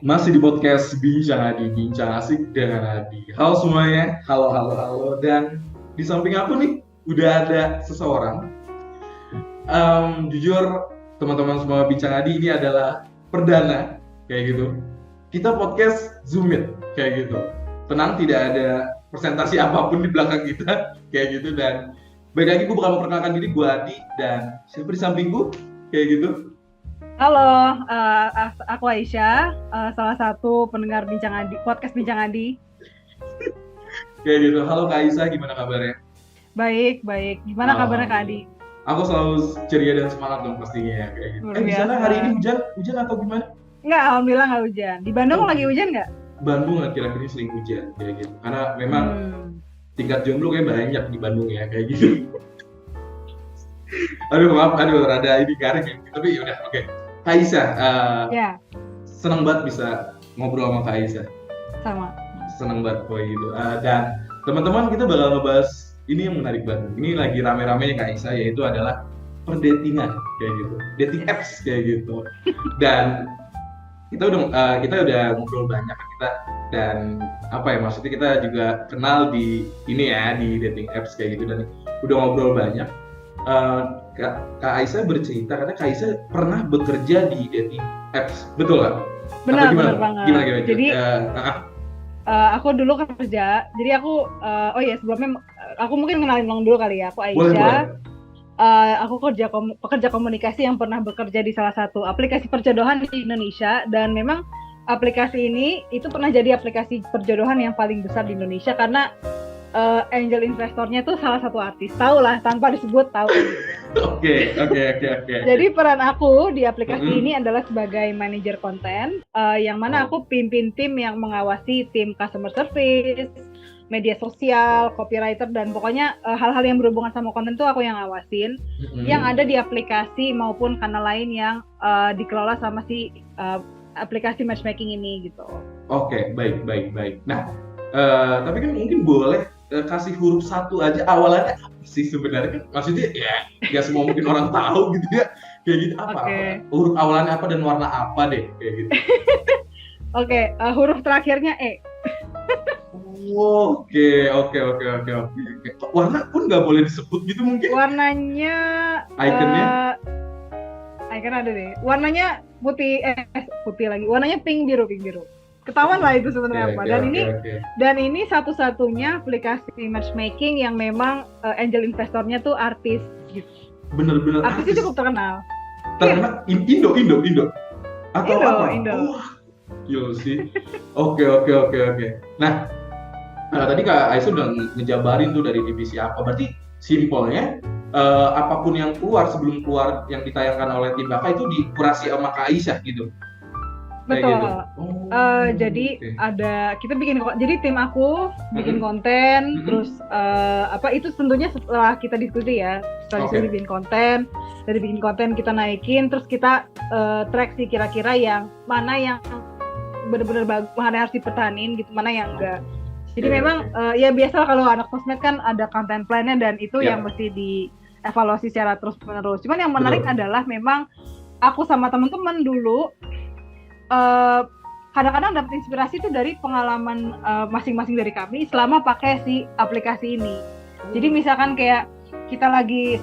Masih di podcast Bincang Adi, Bincang Asik dengan Adi. Halo semuanya, halo. Dan di samping aku nih, udah ada seseorang. Jujur, teman-teman semua Bincang Adi ini adalah perdana, kayak gitu. Kita podcast Zoom Meet, kayak gitu. Tenang, tidak ada presentasi apapun di belakang kita, kayak gitu. Dan baik lagi, gue bakal memperkenalkan diri, gue Adi. Dan siapa di sampingku, kayak gitu. Halo, aku Aisyah, salah satu pendengar podcast Bincang Adi. Kayak gitu. Halo Kak Aisyah, gimana kabarnya? Baik. Gimana kabarnya Kak Adi? Aku selalu ceria dan semangat dong pastinya kayak gitu. Luar Di sana biasa. hari ini hujan atau gimana? Enggak, alhamdulillah nggak hujan. Di Bandung lagi hujan nggak? Bandung akhir-akhir ini sering hujan kayak gitu. Karena memang tingkat jomblo kayak banyak di Bandung ya kayak gitu. Maaf, rada ini garing ya. Tapi udah, oke. Kak Aisyah, Ya, senang banget bisa ngobrol sama Kak Aisyah. sama. Senang banget kayak gitu. Dan teman-teman, kita bakal ngebahas ini yang menarik banget. Ini lagi rame-ramenya Kak Aisyah, yaitu adalah perdatingan kayak gitu, dating apps kayak gitu. Dan kita udah ngobrol banyak kita, dan apa ya, maksudnya kita juga kenal di ini ya, di dating apps kayak gitu, dan udah ngobrol banyak. Kak Aisyah bercerita karena Kak Aisyah pernah bekerja di dating apps, betul nggak? Benar banget. Gimana? Jadi aku dulu kerja. Jadi aku, sebelumnya aku mungkin kenalin dulu kali ya. Aku Aisyah. Boleh. Aku pekerja komunikasi yang pernah bekerja di salah satu aplikasi perjodohan di Indonesia, dan memang aplikasi ini itu pernah jadi aplikasi perjodohan yang paling besar di Indonesia karena angel investornya tuh salah satu artis. Tahu lah, tanpa disebut tahu. Oke. Jadi peran aku di aplikasi ini adalah sebagai manajer konten, yang mana aku pimpin tim yang mengawasi tim customer service, media sosial, copywriter, dan pokoknya hal-hal yang berhubungan sama konten tuh aku yang ngawasin, yang ada di aplikasi maupun kanal lain yang dikelola sama si aplikasi matchmaking ini gitu. Oke, baik. Nah, tapi kan mungkin boleh kasih huruf satu aja awalannya apa sih sebenarnya? Maksudnya ya nggak semua mungkin orang tahu gitu ya, kayak gitu apa? Huruf awalannya apa dan warna apa deh kayak gitu. Oke, huruf terakhirnya E. Oke. Warna pun nggak boleh disebut gitu mungkin? Warnanya ikonnya? Icon ada deh. Warnanya putih lagi. Warnanya pink biru. Ketahuan lah itu sebenarnya apa. Dan ini satu-satunya aplikasi matchmaking yang memang angel investornya tuh artis gitu. Bener-bener artisnya cukup terkenal. Terkenal Indo atau apa? Indo. Gila sih. Oke. Nah, tadi Kak Aisyah udah ngejabarin tuh dari divisi apa. Berarti simpelnya apapun yang keluar sebelum keluar yang ditayangkan oleh tim Kakak itu dikurasi sama Kak Aisyah gitu. Betul. Gitu. Jadi ada kita jadi tim aku bikin konten, terus itu tentunya setelah kita diskusi ya, bikin konten, dari bikin konten kita naikin, terus kita track sih kira-kira yang mana yang benar-benar bagus, mana yang harus dipertahanin gitu, mana yang enggak. Jadi memang ya biasa kalau anak sosmed kan ada content plan-nya, dan itu yang mesti dievaluasi secara terus-menerus. Cuman yang menarik adalah memang aku sama teman-teman dulu kadang-kadang dapat inspirasi itu dari pengalaman masing-masing dari kami selama pakai si aplikasi ini. Jadi misalkan kayak kita lagi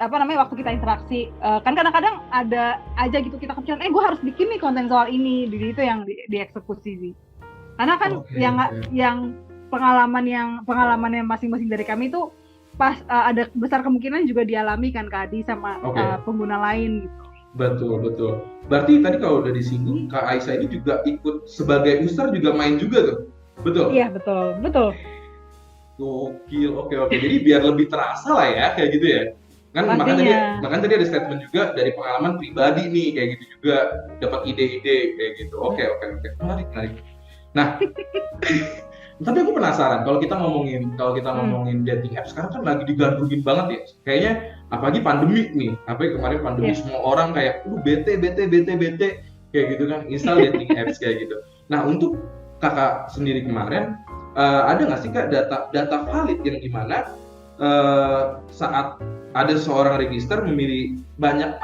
waktu kita interaksi, kan kadang-kadang ada aja gitu kita kepikiran, gue harus bikin nih konten soal ini, jadi itu yang dieksekusi sih. Karena kan yang pengalaman yang masing-masing dari kami itu pas ada besar kemungkinan juga dialami kan Kak Adi sama pengguna lain gitu. Betul. Berarti tadi kalau udah disinggung, Kak Aisyah ini juga ikut sebagai user, juga main juga tuh, betul? Iya, betul. Gokil, oke. Jadi biar lebih terasa lah ya, kayak gitu ya. Kan makanya tadi ada statement juga dari pengalaman pribadi nih, kayak gitu juga dapat ide-ide kayak gitu. Oke. Menarik. Nah, tapi aku penasaran kalau kita ngomongin dating apps sekarang kan lagi digandrungin banget ya. Kayaknya apalagi pandemi nih, kemarin pandemi semua orang kayak bete kayak gitu kan, install dating apps kayak gitu. Nah, untuk Kakak sendiri kemarin ada nggak sih Kak data valid yang dimana saat ada seorang register memilih banyak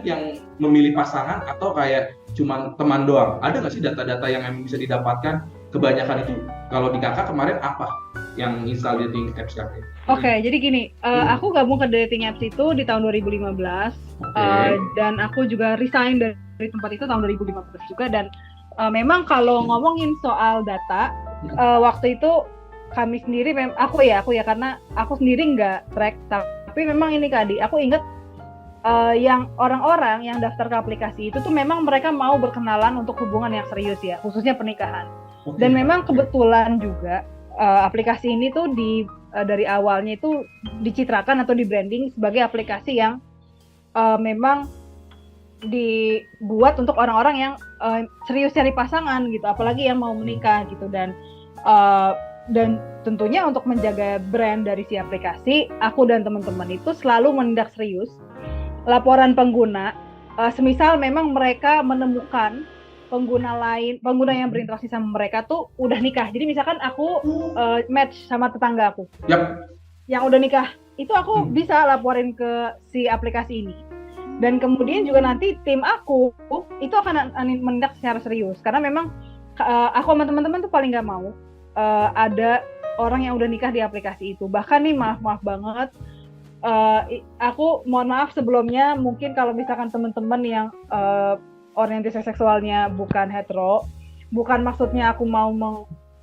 yang memilih pasangan atau kayak cuma teman doang? Ada nggak sih data-data yang memang bisa didapatkan? Kebanyakan itu kalau di kakak kemarin apa yang install dating apps kakak? Oke, jadi gini, aku gabung ke dating apps itu di tahun 2015, dan aku juga resign dari tempat itu tahun 2015 juga, dan memang kalau ngomongin soal data, waktu itu kami sendiri, aku ya karena aku sendiri nggak track, tapi memang ini Kak Adi, aku inget yang orang-orang yang daftar ke aplikasi itu tuh memang mereka mau berkenalan untuk hubungan yang serius ya, khususnya pernikahan. Dan memang kebetulan juga aplikasi ini tuh dari awalnya itu dicitrakan atau di branding sebagai aplikasi yang memang dibuat untuk orang-orang yang serius cari pasangan gitu, apalagi yang mau menikah gitu. Dan tentunya untuk menjaga brand dari si aplikasi, aku dan teman-teman itu selalu menindak serius laporan pengguna, semisal memang mereka menemukan pengguna yang berinteraksi sama mereka tuh udah nikah. Jadi misalkan aku match sama tetangga aku yang udah nikah, itu aku bisa laporin ke si aplikasi ini. Dan kemudian juga nanti tim aku itu akan menindak secara serius, karena memang aku sama teman-teman tuh paling nggak mau ada orang yang udah nikah di aplikasi itu. Bahkan nih maaf banget, aku mohon maaf sebelumnya, mungkin kalau misalkan teman-teman yang orientasi seksualnya bukan hetero, bukan maksudnya aku mau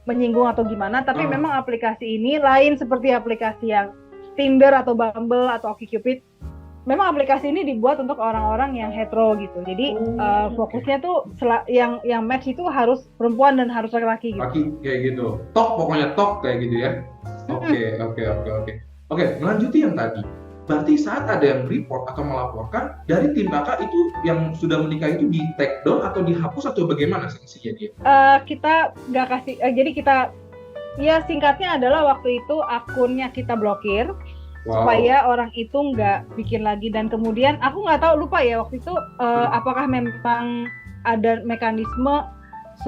menyinggung atau gimana, tapi memang aplikasi ini lain seperti aplikasi yang Tinder atau Bumble atau OkCupid. Memang aplikasi ini dibuat untuk orang-orang yang hetero gitu. Jadi fokusnya tuh yang match itu harus perempuan dan harus laki-laki gitu. Laki kayak gitu. Pokoknya kayak gitu ya. Oke, melanjuti yang tadi. Berarti saat ada yang report atau melaporkan, dari tim kakak itu yang sudah menikah itu di take down atau dihapus atau bagaimana sanksinya dia? Kita nggak kasih, jadi kita, ya singkatnya adalah waktu itu akunnya kita blokir, supaya orang itu nggak bikin lagi. Dan kemudian aku nggak tahu, lupa ya waktu itu apakah memang ada mekanisme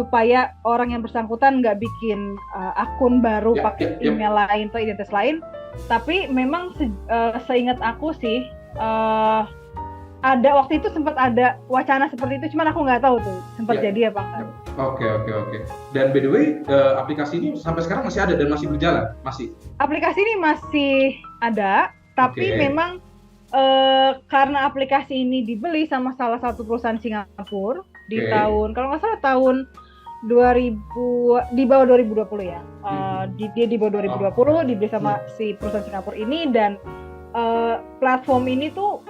supaya orang yang bersangkutan nggak bikin akun baru pakai email lain atau identitas lain. Tapi memang seingat aku sih ada waktu itu sempat ada wacana seperti itu, cuman aku nggak tahu tuh sempat jadi apa enggak. Oke. Dan by the way, aplikasi ini sampai sekarang masih ada dan masih berjalan? Masih? Aplikasi ini masih ada, tapi memang karena aplikasi ini dibeli sama salah satu perusahaan Singapura di tahun, kalau nggak salah tahun 2000, di bawah 2020 ya. Dia di bawah 2020 dibeli sama si perusahaan Singapura ini. Dan platform ini tuh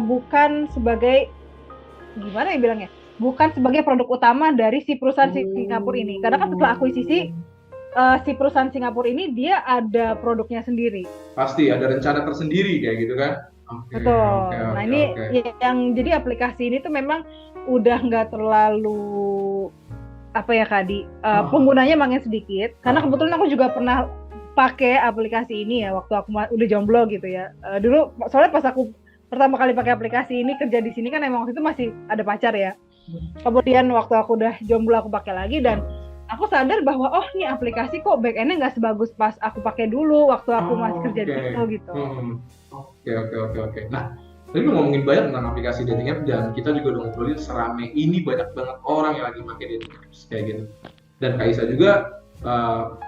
bukan sebagai, gimana ya bilangnya, bukan sebagai produk utama dari si perusahaan Singapura ini. Karena kan setelah akuisisi si perusahaan Singapura ini, dia ada produknya sendiri. Pasti ada rencana tersendiri kayak gitu kan? Betul. Nah ini yang jadi aplikasi ini tuh memang udah nggak terlalu penggunanya makin sedikit, karena kebetulan aku juga pernah pakai aplikasi ini ya waktu aku udah jomblo gitu ya. Dulu soalnya pas aku pertama kali pakai aplikasi ini kerja di sini kan emang waktu itu masih ada pacar ya. Kemudian waktu aku udah jomblo aku pakai lagi, dan aku sadar bahwa ini aplikasi kok back-endnya nggak sebagus pas aku pakai dulu waktu aku masih kerja di situ gitu. Oke. Nah, tadi ngomongin banyak tentang aplikasi dating apps, dan kita juga udah ngobrolin serame ini banyak banget orang yang lagi pakai dating apps kayak gitu. Dan Kak Isa juga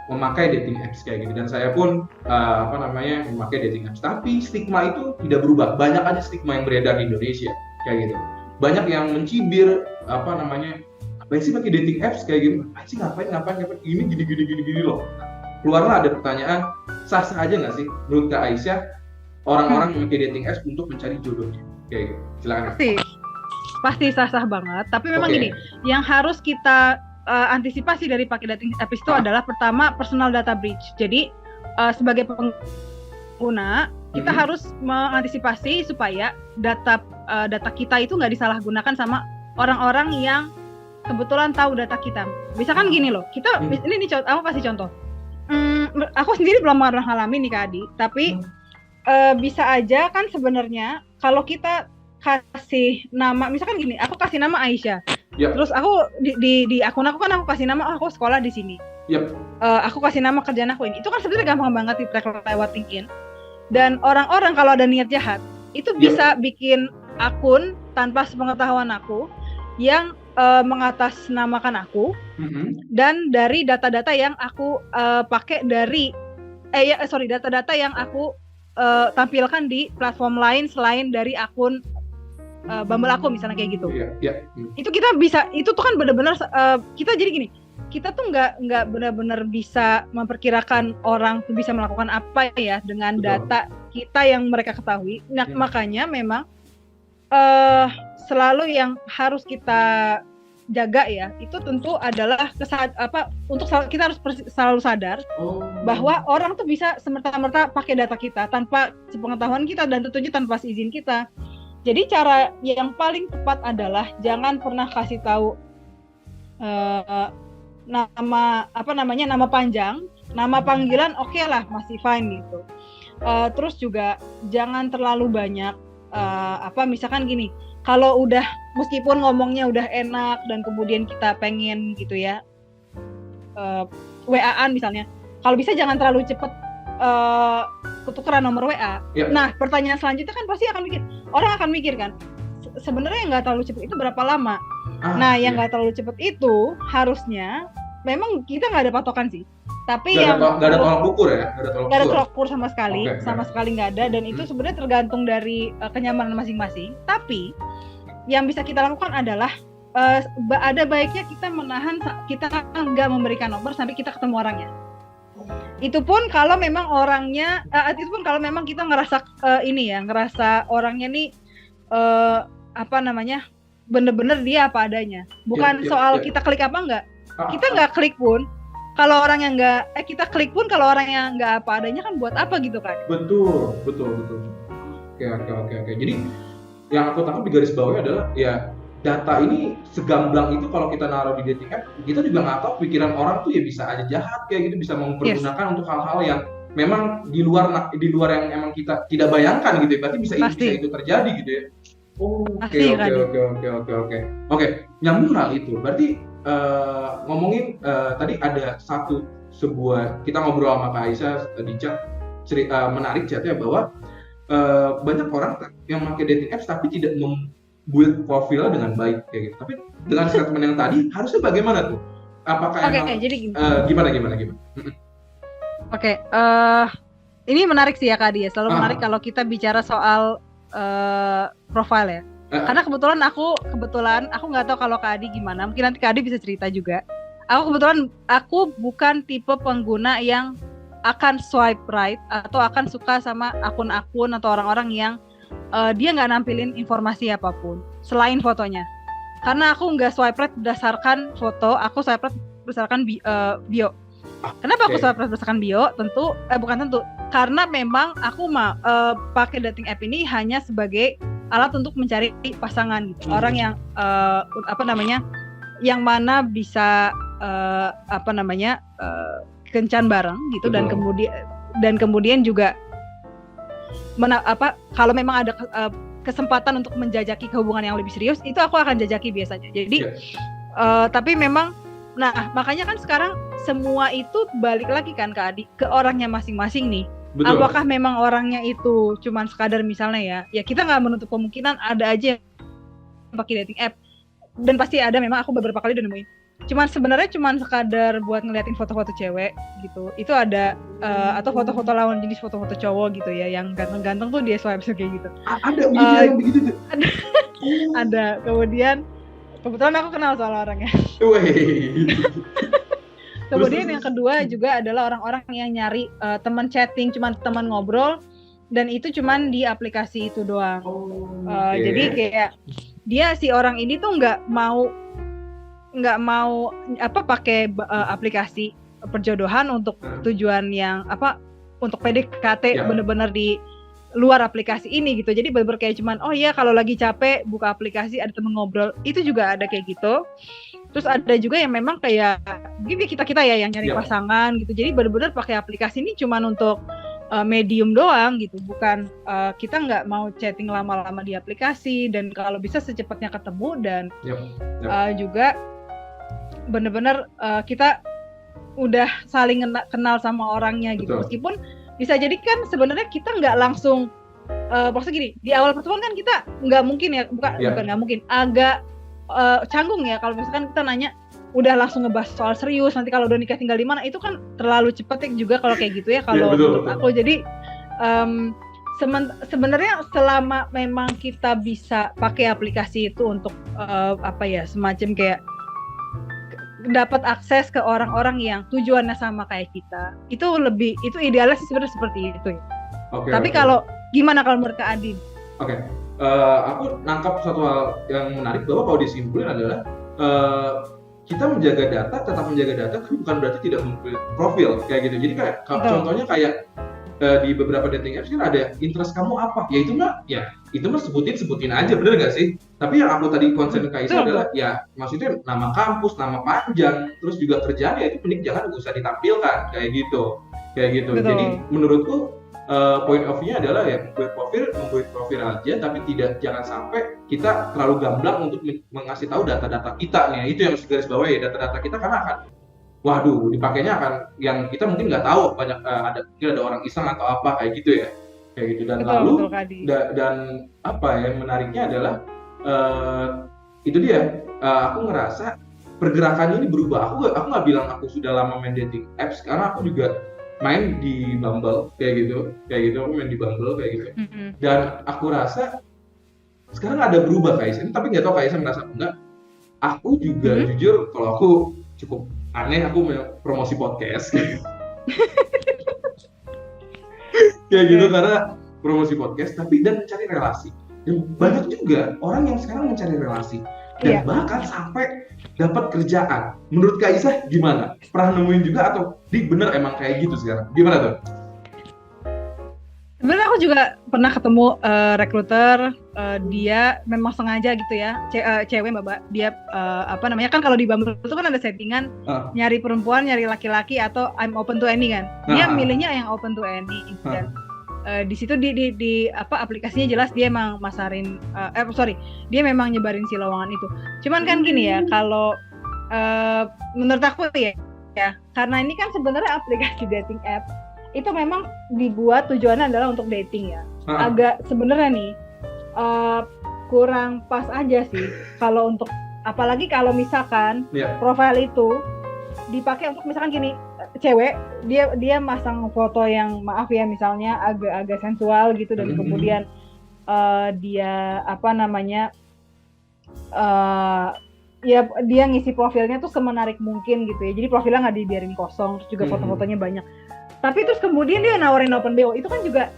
memakai dating apps kayak gitu, dan saya pun memakai dating apps. Tapi stigma itu tidak berubah. Banyak aja stigma yang beredar di Indonesia kayak gitu. Banyak yang mencibir ngapain sih pakai dating apps kayak gitu? Ngapain gini loh. Keluarlah ada pertanyaan, sah-sah aja nggak sih menurut Kak Aisyah orang-orang yang pakai dating apps untuk mencari jodohnya? Kayak gitu. Silakan. Pasti sah-sah banget. Tapi memang gini, yang harus kita antisipasi dari pakai dating apps itu adalah pertama personal data breach. Jadi sebagai pengguna kita harus mengantisipasi supaya data kita itu nggak disalahgunakan sama orang-orang yang kebetulan tahu data kita. Misalkan gini loh, kita ini aku kasih contoh. Aku sendiri belum pernah ngalamin nih Kak Adi, tapi bisa aja kan sebenarnya kalau kita kasih nama, misalkan gini, aku kasih nama Aisyah. Terus aku di akun aku kan aku kasih nama aku sekolah di sini. Aku kasih nama kerjaan aku ini. Itu kan sebenarnya gampang banget di track lewat LinkedIn. Dan orang-orang kalau ada niat jahat itu bisa bikin akun tanpa sepengetahuan aku yang mengatasnamakan aku, dan dari data-data yang aku pakai dari data-data yang aku tampilkan di platform lain selain dari akun Bumble aku misalnya kayak gitu. Itu kita bisa, itu tuh kan benar-benar kita jadi gini, kita tuh nggak benar-benar bisa memperkirakan orang tuh bisa melakukan apa ya dengan data kita yang mereka ketahui. Nah, makanya memang selalu yang harus kita jaga ya, itu tentu adalah kita harus selalu sadar bahwa orang tuh bisa semerta-merta pakai data kita tanpa sepengetahuan kita dan tentunya tanpa izin kita. Jadi cara yang paling tepat adalah jangan pernah kasih tahu nama panjang, nama panggilan oke lah masih fine gitu. Terus juga jangan terlalu banyak misalkan gini, kalau udah meskipun ngomongnya udah enak dan kemudian kita pengen gitu ya WA-an misalnya, kalau bisa jangan terlalu cepet tukeran nomor WA. Nah, pertanyaan selanjutnya kan pasti orang akan mikir kan, sebenarnya yang nggak terlalu cepet itu berapa lama? Yang nggak terlalu cepet itu harusnya memang kita nggak ada patokan sih, tapi nggak ada tolak ukur ya, nggak ada tolak ukur sama sekali, sama sekali nggak ada, dan itu sebenarnya tergantung dari kenyamanan masing-masing. Tapi yang bisa kita lakukan adalah ada baiknya kita menahan, kita nggak memberikan nomor sampai kita ketemu orangnya. Itu pun kalau memang orangnya, itu pun kalau memang kita ngerasa ngerasa orangnya nih bener-bener dia apa adanya. Bukan soal kita klik apa enggak. Kita nggak klik pun kalau orang yang kita klik pun kalau orang yang nggak apa adanya kan buat apa gitu kan? Betul. Oke. Jadi yang aku takut di garis bawahnya adalah ya data ini segamblang itu kalau kita naruh di dating app, kita juga nggak tahu pikiran orang tuh ya bisa aja jahat kayak gitu, bisa mempergunakan untuk hal-hal yang memang di luar yang emang kita tidak bayangkan gitu ya. Berarti bisa itu terjadi gitu ya. Oke. Nyambung hal itu. Berarti ngomongin tadi ada sebuah kita ngobrol sama Kak Aisyah di chat menarik chatnya bahwa banyak orang yang pakai dating apps tapi tidak membuild profilnya dengan baik kayak gitu. Tapi dengan statement yang tadi harusnya bagaimana tuh? Apakah jadi gimana? Ini menarik sih ya Kak Adi ya. Selalu menarik kalau kita bicara soal profile ya. Karena kebetulan aku nggak tahu kalau Kak Adi gimana. Mungkin nanti Kak Adi bisa cerita juga. Aku bukan tipe pengguna yang akan swipe right atau akan suka sama akun-akun atau orang-orang yang dia nggak nampilin informasi apapun selain fotonya. Karena aku nggak swipe right berdasarkan foto, aku swipe right berdasarkan bio. Kenapa aku swipe right berdasarkan bio? Bukan tentu. Karena memang aku pakai dating app ini hanya sebagai alat untuk mencari pasangan gitu. Orang yang yang mana bisa kencan bareng gitu. Betul. dan kemudian juga kalau memang ada kesempatan untuk menjajaki hubungan yang lebih serius, itu aku akan jajaki biasanya. Jadi tapi memang makanya kan sekarang semua itu balik lagi kan Kak Adi ke orangnya masing-masing nih. Betul. Apakah memang orangnya itu cuman sekadar misalnya ya kita nggak menutup kemungkinan ada aja yang pakai dating app, dan pasti ada, memang aku beberapa kali udah nemuin sebenarnya cuman sekadar buat ngeliatin foto-foto cewek gitu. Itu ada atau foto-foto lawan jenis, foto-foto cowok gitu ya yang ganteng-ganteng tuh dia swipe kayak gitu. Ada begitu tuh. Ada. Kemudian kebetulan aku kenal soal orangnya. Kemudian yang kedua juga adalah orang-orang yang nyari teman chatting, cuman teman ngobrol, dan itu cuman di aplikasi itu doang. Jadi kayak dia si orang ini tuh nggak mau pakai aplikasi perjodohan untuk tujuan yang untuk PDKT bener-bener di luar aplikasi ini gitu. Jadi bener-bener kayak cuman kalau lagi capek buka aplikasi ada temen ngobrol, itu juga ada kayak gitu. Terus ada juga yang memang kayak kita ya yang nyari pasangan gitu. Jadi bener-bener pakai aplikasi ini cuman untuk medium doang gitu, bukan kita nggak mau chatting lama-lama di aplikasi, dan kalau bisa secepatnya ketemu, dan juga bener-bener kita udah saling kenal sama orangnya gitu. Betul. Meskipun bisa jadi kan sebenarnya kita nggak langsung maksudnya gini, di awal pertemuan kan kita nggak mungkin ya, bukan nggak mungkin, agak canggung ya kalau misalkan kita nanya udah langsung ngebahas soal serius, nanti kalau udah nikah tinggal di mana, itu kan terlalu cepet ya juga kalau kayak gitu ya kalau menurut aku. Jadi sebenarnya selama memang kita bisa pakai aplikasi itu untuk semacam kayak dapat akses ke orang-orang yang tujuannya sama kayak kita, itu idealnya sih sebenarnya seperti itu ya. Tapi kalau gimana kalau menurut Kak Adin? Aku nangkap satu hal yang menarik bahwa kalau disimpulin adalah kita menjaga data, tetap menjaga data, tapi bukan berarti tidak membuat profil kayak gitu. Jadi kayak contohnya kayak di beberapa dating apps kan ada interest kamu apa? Ya itu mah sebutin aja, bener nggak sih? Tapi yang aku tadi concern Kaisa adalah ya maksudnya nama kampus, nama panjang, terus juga kerjaan, ya itu mending jangan usah ditampilkan kayak gitu. Betul. Jadi menurutku point of view-nya adalah ya membuat profil aja, tapi jangan sampai kita terlalu gamblang untuk mengasih tahu data-data kita nih. Itu yang harus garis bawah ya, data-data kita, karena akan dipakainya akan yang kita mungkin nggak tahu, banyak mungkin ada orang iseng atau apa kayak gitu ya, kayak gitu. Dan dan apa ya menariknya adalah itu dia, aku ngerasa pergerakannya ini berubah. Aku nggak bilang aku sudah lama main dating apps, karena aku juga main di Bumble kayak gitu, aku main di Bumble kayak gitu. Dan aku rasa sekarang ada berubah Kaisa, tapi nggak tahu Kaisa merasa enggak. Aku juga jujur kalau aku cukup aneh, aku promosi podcast kayak gitu karena promosi podcast, tapi dan mencari relasi. Dan banyak juga orang yang sekarang mencari relasi dan bahkan sampai dapat kerjaan. Menurut Kaisa gimana? Pernah nemuin juga atau bener emang kayak gitu sekarang? Gimana tuh? Sebenarnya aku juga pernah ketemu rekruter, dia memang sengaja gitu ya, cewek mbak, dia kan kalau di Bumble itu kan ada settingan nyari perempuan, nyari laki-laki, atau I'm open to any kan. Dia milihnya yang open to any dan di situ di aplikasinya jelas dia emang masarin dia memang nyebarin si lowongan itu. Cuman kan gini ya, kalau menurut aku ya karena ini kan sebenarnya aplikasi dating app itu memang dibuat tujuannya adalah untuk dating ya. Agak sebenarnya nih kurang pas aja sih kalau untuk, apalagi kalau misalkan profile itu dipakai untuk misalkan gini, cewek dia masang foto yang maaf ya misalnya agak sensual gitu, dan kemudian dia dia ngisi profilnya tuh semenarik mungkin gitu ya, jadi profilnya nggak dibiarin kosong, terus juga foto-fotonya banyak. Tapi terus kemudian dia nawarin open BO, itu kan juga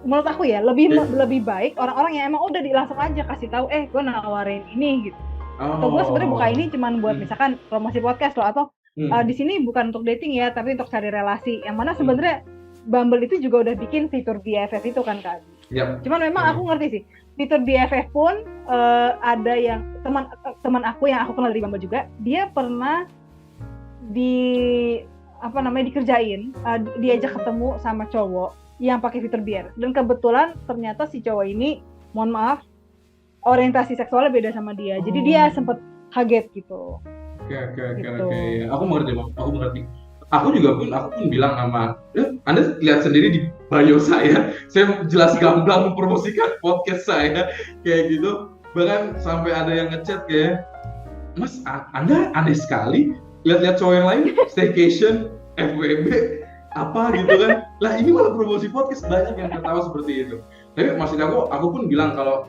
menurut aku ya lebih baik orang-orang yang emang udah langsung aja kasih tahu, gue nawarin ini gitu, atau gue sebenarnya buka ini cuman buat misalkan promosi podcast loh, atau di sini bukan untuk dating ya, tapi untuk cari relasi. Yang mana sebenarnya Bumble itu juga udah bikin fitur BFF itu kan Kak. Cuman memang aku ngerti sih, fitur BFF pun ada yang teman aku yang aku kenal di Bumble juga, dia pernah dikerjain, diajak ketemu sama cowok yang pakai fitur BFF, dan kebetulan ternyata si cowok ini, mohon maaf, orientasi seksualnya beda sama dia, jadi dia sempet kaget gitu. Oke. Aku mengerti. Aku pun bilang sama, Anda lihat sendiri di bio saya jelas gamblang mempromosikan podcast saya kayak gitu. Bahkan sampai ada yang ngechat kayak, Mas, Anda aneh sekali, lihat-lihat cowok yang lain staycation, FWB, apa gitu kan. Lah ini malah promosi podcast, banyak yang ketawa seperti itu. Tapi maksud aku pun bilang kalau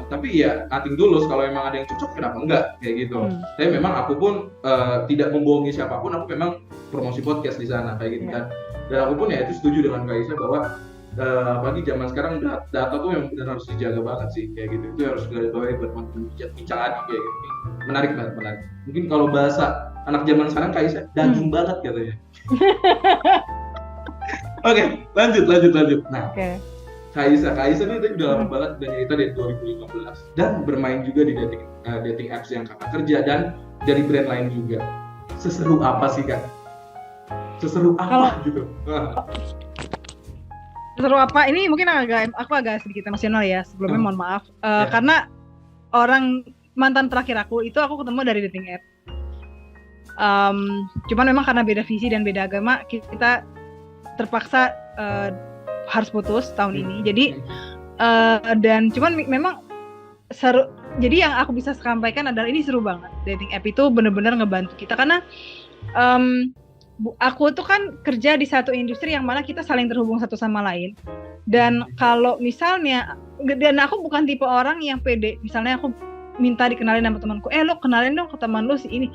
tapi ya nothing tulus, kalau memang ada yang cocok kenapa enggak kayak gitu. Tapi memang aku pun tidak membohongi siapapun, aku memang promosi podcast di sana kayak gitu kan. Dan aku pun ya itu setuju dengan Kaisa bahwa apalagi zaman sekarang data tuh yang benar harus dijaga banget sih kayak gitu. Itu harus garis bawahi buat bincang lagi kayak gitu. Menarik. Mungkin kalau bahasa anak zaman sekarang Kaisa daging banget katanya. Oke, lanjut. Nah, Kaisa ini tadi udah lama banget, udah cerita dari 2015 dan bermain juga di dating apps yang kakak kerja dan dari brand lain juga. Seseru apa sih Kak? Seseru apa gitu? Seseru apa? Ini mungkin aku agak sedikit emosional ya. Sebelumnya mohon maaf karena mantan terakhir aku ketemu dari dating app. Cuman memang karena beda visi dan beda agama, kita terpaksa harus putus tahun ini. Jadi dan cuman memang seru. Jadi yang aku bisa sampaikan adalah ini seru banget. Dating app itu benar-benar ngebantu kita karena aku tuh kan kerja di satu industri yang mana kita saling terhubung satu sama lain. Dan kalau misalnya, dan aku bukan tipe orang yang pede. Misalnya aku minta dikenalin sama temanku, lo kenalin dong ke teman lu si ini.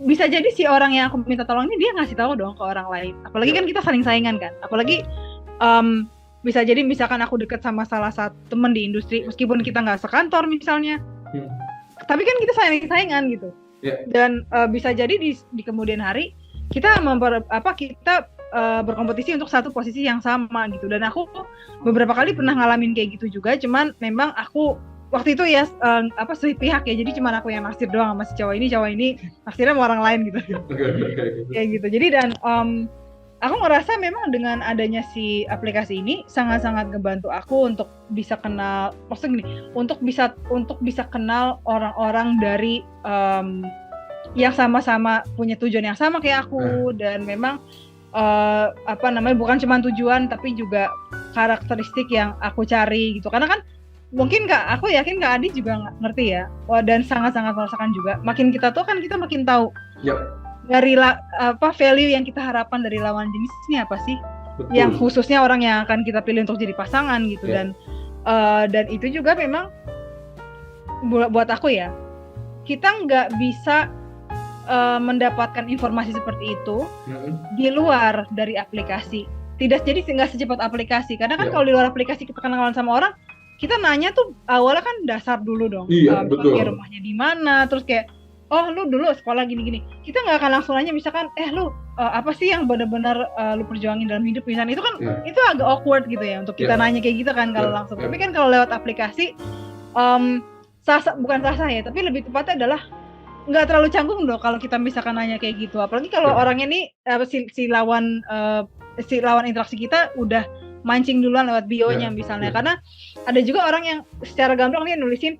Bisa jadi si orang yang aku minta tolong ini dia ngasih tahu dong ke orang lain. Apalagi kan kita saling saingan kan. Apalagi bisa jadi misalkan aku deket sama salah satu teman di industri, meskipun kita nggak sekantor misalnya, tapi kan kita saingan gitu. Dan bisa jadi di kemudian hari kita berkompetisi untuk satu posisi yang sama gitu. Dan aku beberapa kali pernah ngalamin kayak gitu juga, cuman memang aku waktu itu ya sepihak ya, jadi cuman aku yang naksir doang sama si cowok ini naksirnya sama orang lain gitu. Kayak gitu. Jadi dan aku ngerasa memang dengan adanya si aplikasi ini sangat-sangat ngebantu aku untuk bisa kenal, maksudnya gini, untuk bisa kenal orang-orang dari yang sama-sama punya tujuan yang sama kayak aku. Dan memang bukan cuma tujuan tapi juga karakteristik yang aku cari gitu. Karena kan mungkin aku yakin Kak Adi juga ngerti ya, dan sangat-sangat merasakan juga. Makin kita tuh kan kita makin tahu dari value yang kita harapkan dari lawan jenis ini apa sih. Betul. Yang khususnya orang yang akan kita pilih untuk jadi pasangan gitu. Dan itu juga memang buat aku ya, kita nggak bisa mendapatkan informasi seperti itu di luar dari aplikasi. Jadi nggak secepat aplikasi, karena kan kalau di luar aplikasi kita kenalan sama orang, kita nanya tuh awalnya kan dasar dulu dong. Betul. Rumahnya di mana, terus kayak lu dulu sekolah gini-gini. Kita nggak akan langsung nanya misalkan lu apa sih yang benar-benar lu perjuangin dalam hidup misalnya. Itu kan itu agak awkward gitu ya untuk kita nanya kayak gitu kan kalau langsung. Tapi kan kalau lewat aplikasi bukan sah ya, tapi lebih tepatnya adalah nggak terlalu canggung loh kalau kita misalkan nanya kayak gitu. Apalagi kalau orangnya nih si lawan interaksi kita udah mancing duluan lewat bio-nya misalnya. Karena ada juga orang yang secara gampang dia nulisin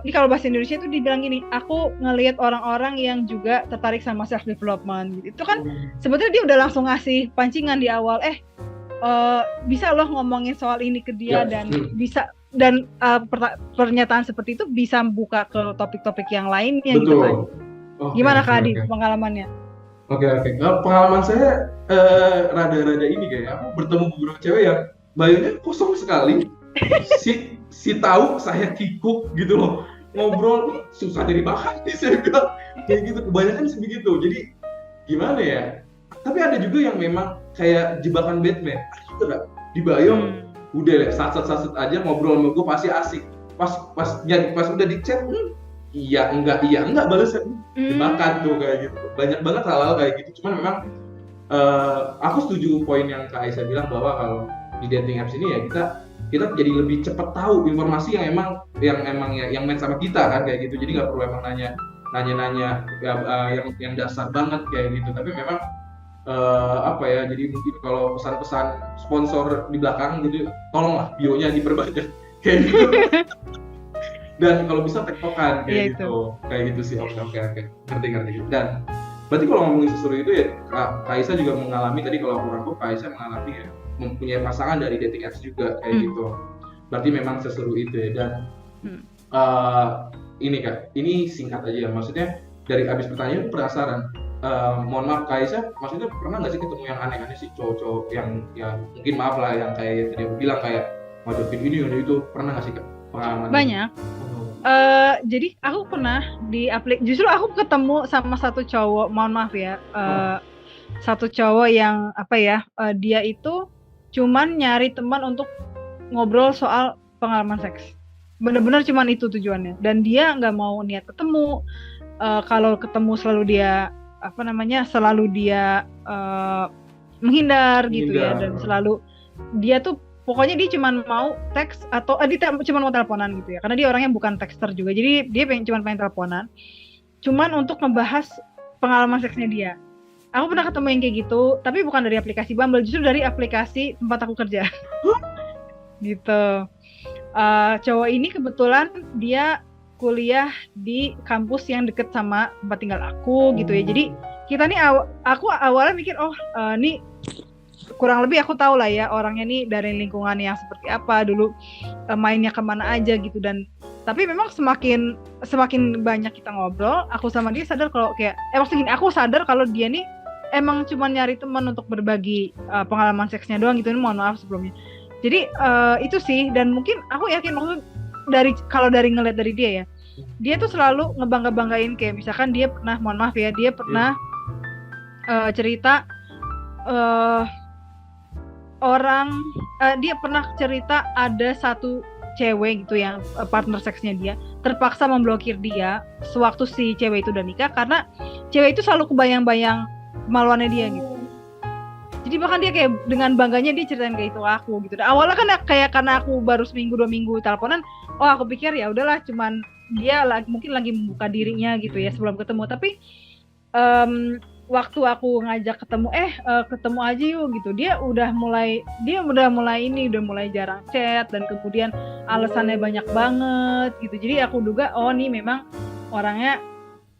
ini kalau bahasa Indonesia itu dibilang gini, aku ngelihat orang-orang yang juga tertarik sama self development gitu. Itu kan sebetulnya dia udah langsung ngasih pancingan di awal, bisa loh ngomongin soal ini ke dia dan bisa. Dan pernyataan seperti itu bisa buka ke topik-topik yang lainnya gitu kan. Gimana Kak Adi pengalamannya? Oke. Pengalaman saya rada-rada ini kayak aku bertemu beberapa cewek yang bayarnya kosong sekali. si tahu saya kikuk gitu loh. Ngobrol susah jadi bahan nih saya bilang. Kayak gitu, kebanyakan sih begitu. Jadi gimana ya? Tapi ada juga yang memang kayak jebakan Batman. Ada juga gak? Di bio udah deh, sat aja ngobrol sama gue pasti asik. Pas udah di chat, iya enggak balasnya. Dimakan tuh kayak gitu. Banyak banget hal-hal kayak gitu. Cuman memang aku setuju poin yang Kak Aisyah bilang bahwa kalau di dating apps ini ya kita jadi lebih cepat tahu informasi yang match sama kita kan kayak gitu. Jadi nggak perlu emang nanya yang dasar banget kayak gitu. Tapi memang jadi mungkin kalau pesan-pesan sponsor di belakang gitu, tolonglah bio-nya diperbanyak kayak gitu. Dan kalau bisa tektokan kayak gitu. Kayak gitu sih. Oke. Ngerti. Dan berarti kalau ngomongin seseru itu ya Kak Aisyah juga mengalami, tadi kalau aku rangkum Kak Aisyah mengalami ya mempunyai pasangan dari dating apps juga kayak gitu. Berarti memang seseru itu ya. Dan ini Kak, ini singkat aja ya. Maksudnya dari abis pertanyaan penasaran. Mohon maaf Kak Aisyah, maksudnya pernah nggak sih ketemu yang aneh-aneh sih cowok-cowok yang mungkin maaf lah yang kayak tadi aku bilang kayak ngajakin ini atau itu, pernah nggak sih Kak pengalaman? Banyak. Jadi aku pernah justru aku ketemu sama satu cowok, mohon maaf ya, satu cowok yang dia itu cuman nyari teman untuk ngobrol soal pengalaman seks. Bener-bener cuman itu tujuannya, dan dia nggak mau niat ketemu. Kalau ketemu selalu dia menghindar gitu ya, dan selalu dia tuh pokoknya dia cuma mau teks atau dia cuma mau teleponan gitu ya, karena dia orangnya bukan texter juga, jadi dia cuma pengen teleponan, cuman untuk ngebahas pengalaman seksnya dia. Aku pernah ketemu yang kayak gitu, tapi bukan dari aplikasi Bumble, justru dari aplikasi tempat aku kerja. Gitu. Cowok ini kebetulan dia kuliah di kampus yang deket sama tempat tinggal aku gitu ya. Jadi kita nih aku awalnya mikir nih kurang lebih aku tahu lah ya orangnya nih dari lingkungan yang seperti apa dulu, mainnya kemana aja gitu. Dan tapi memang semakin banyak kita ngobrol, aku sama dia sadar kalau kayak maksudnya gini, aku sadar kalau dia nih emang cuma nyari teman untuk berbagi pengalaman seksnya doang gitu. Ini mohon maaf sebelumnya. Jadi itu sih, dan mungkin aku yakin maksud kalau dari ngeliat dari dia ya, dia tuh selalu ngebanggain kayak misalkan dia pernah, mohon maaf ya, dia pernah cerita dia pernah cerita ada satu cewek gitu yang partner seksnya dia terpaksa memblokir dia sewaktu si cewek itu udah nikah, karena cewek itu selalu kebayang-bayang kemaluannya dia gitu. Jadi bahkan dia kayak dengan bangganya dia ceritain kayak itu aku gitu. Dan awalnya kan kayak karena aku baru seminggu 2 minggu teleponan, aku pikir ya udahlah cuman dia mungkin lagi membuka dirinya gitu ya sebelum ketemu. Tapi waktu aku ngajak ketemu ketemu aja yuk gitu, dia udah mulai jarang chat, dan kemudian alasannya banyak banget gitu. Jadi aku duga nih memang orangnya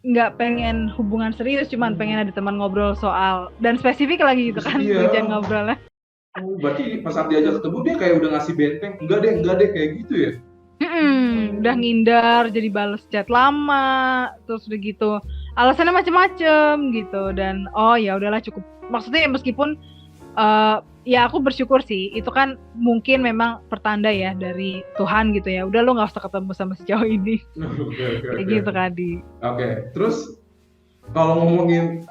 nggak pengen hubungan serius, cuman pengen ada teman ngobrol soal, dan spesifik lagi gitu kan tujuan ngobrolnya. Berarti pas saat diajak ketemu dia kayak udah ngasih benteng, enggak deh kayak gitu ya. Udah ngindar, jadi bales chat lama, terus udah gitu alasannya macem-macem gitu. Dan ya udahlah cukup, maksudnya meskipun ya aku bersyukur sih, itu kan mungkin memang pertanda ya dari Tuhan gitu ya, udah lo nggak usah ketemu sama sejauh ini. Kayak gitu Kadi. Oke. Terus kalau ngomongin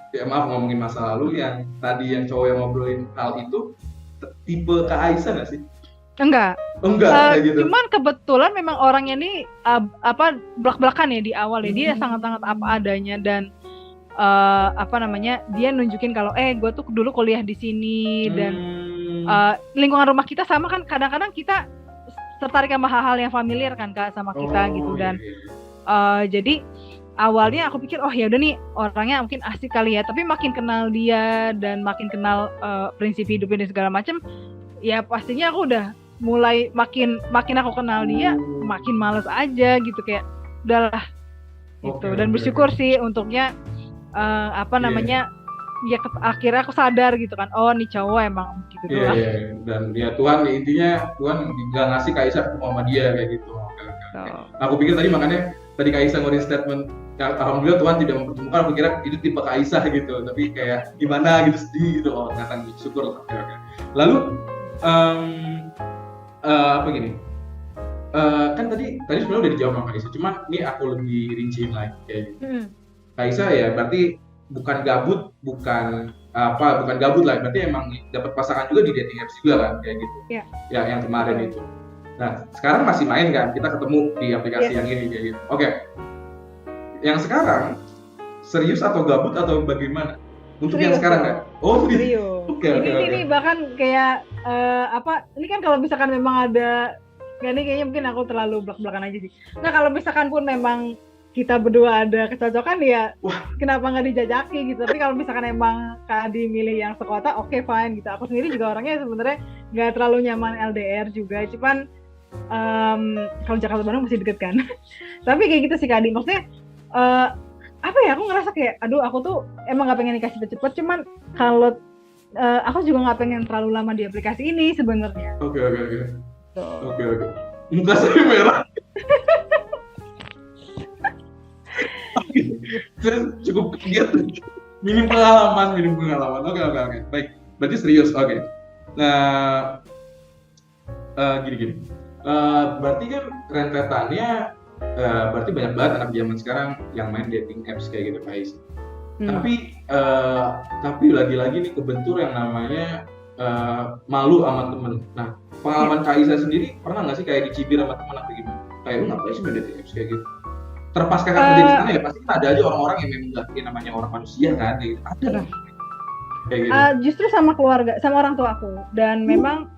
masa lalu yang tadi yang cowok yang ngobrolin hal itu, tipe Kak Aisyah nggak sih? Enggak kayak gitu. Cuman kebetulan memang orangnya nih belak-belakan ya di awal ya. Dia sangat-sangat apa adanya, dan dia nunjukin kalau gue tuh dulu kuliah di sini, dan lingkungan rumah kita sama kan, kadang-kadang kita tertarik sama hal-hal yang familiar kan Kak sama kita gitu. Dan jadi awalnya aku pikir ya udah nih orangnya mungkin asik kali ya, tapi makin kenal dia dan makin kenal prinsip hidupnya dan segala macam, ya pastinya aku udah mulai makin aku kenal dia makin males aja gitu, kayak udahlah gitu. Dan bersyukur sih untungnya ya akhirnya aku sadar gitu kan, nih cowok emang gitu doang. Dan ya Tuhan, intinya Tuhan nggak ngasih Kak Aisyah sama dia kayak gitu. Aku pikir tadi makanya tadi Kak Aisyah ngeluarin statement, alhamdulillah Tuhan tidak mempertemukan, aku kira itu tipe Kak Aisyah gitu, tapi kayak gimana gitu, sedih gitu. Ternyata syukur. Lalu gini, kan tadi sebenarnya udah dijawab sama Kak Aisyah, cuma ini aku lebih rinciin lagi kayak gitu. Kak Aisyah ya berarti bukan gabut lah, berarti emang dapat pasangan juga di dating apps juga kan kayak gitu. Ya yang kemarin itu. Nah sekarang masih main kan, kita ketemu di aplikasi yang ini kayak gitu. Oke. Yang sekarang serius atau gabut atau bagaimana? Untuk serius, yang sekarang kan? Serius. Ini bahkan kayak ini kan kalau misalkan memang ada, ini kayaknya mungkin aku terlalu belak-belakan aja sih. Nah kalau misalkan pun memang kita berdua ada kecocokan ya, kenapa nggak dijajaki gitu. Tapi kalau misalkan emang Kak Adi milih yang sekota, oke, fine gitu. Aku sendiri juga orangnya sebenarnya nggak terlalu nyaman LDR juga, cuman kalau Jakarta Bandung masih deket kan. Tapi kayak gitu sih Kak Adi, maksudnya aku ngerasa kayak aku tuh emang nggak pengen nikah cepet-cepet, cuman kalau aku juga nggak pengen terlalu lama di aplikasi ini sebenarnya. Oke. Muka saya merah. Saya cukup kaget. Minim pengalaman. Oke. Baik. Berarti serius. Oke. Nah, gini. Berarti kan rentetannya berarti banyak banget anak zaman sekarang yang main dating apps kayak gitu, guys. Tapi lagi-lagi nih kebentur yang namanya malu sama temen. Nah, pengalaman Kak Aisyah sendiri pernah nggak sih kayak dicibir sama teman atau gimana? Kayak lu ngapain sih main dating apps kayak gitu? Terpaksa kan terjadi sana ya, pasti ada aja orang-orang yang memang nggak namanya orang manusia kan, kayak gitu. Ada lah. Kayak gitu. Justru sama keluarga, sama orang tua aku, dan memang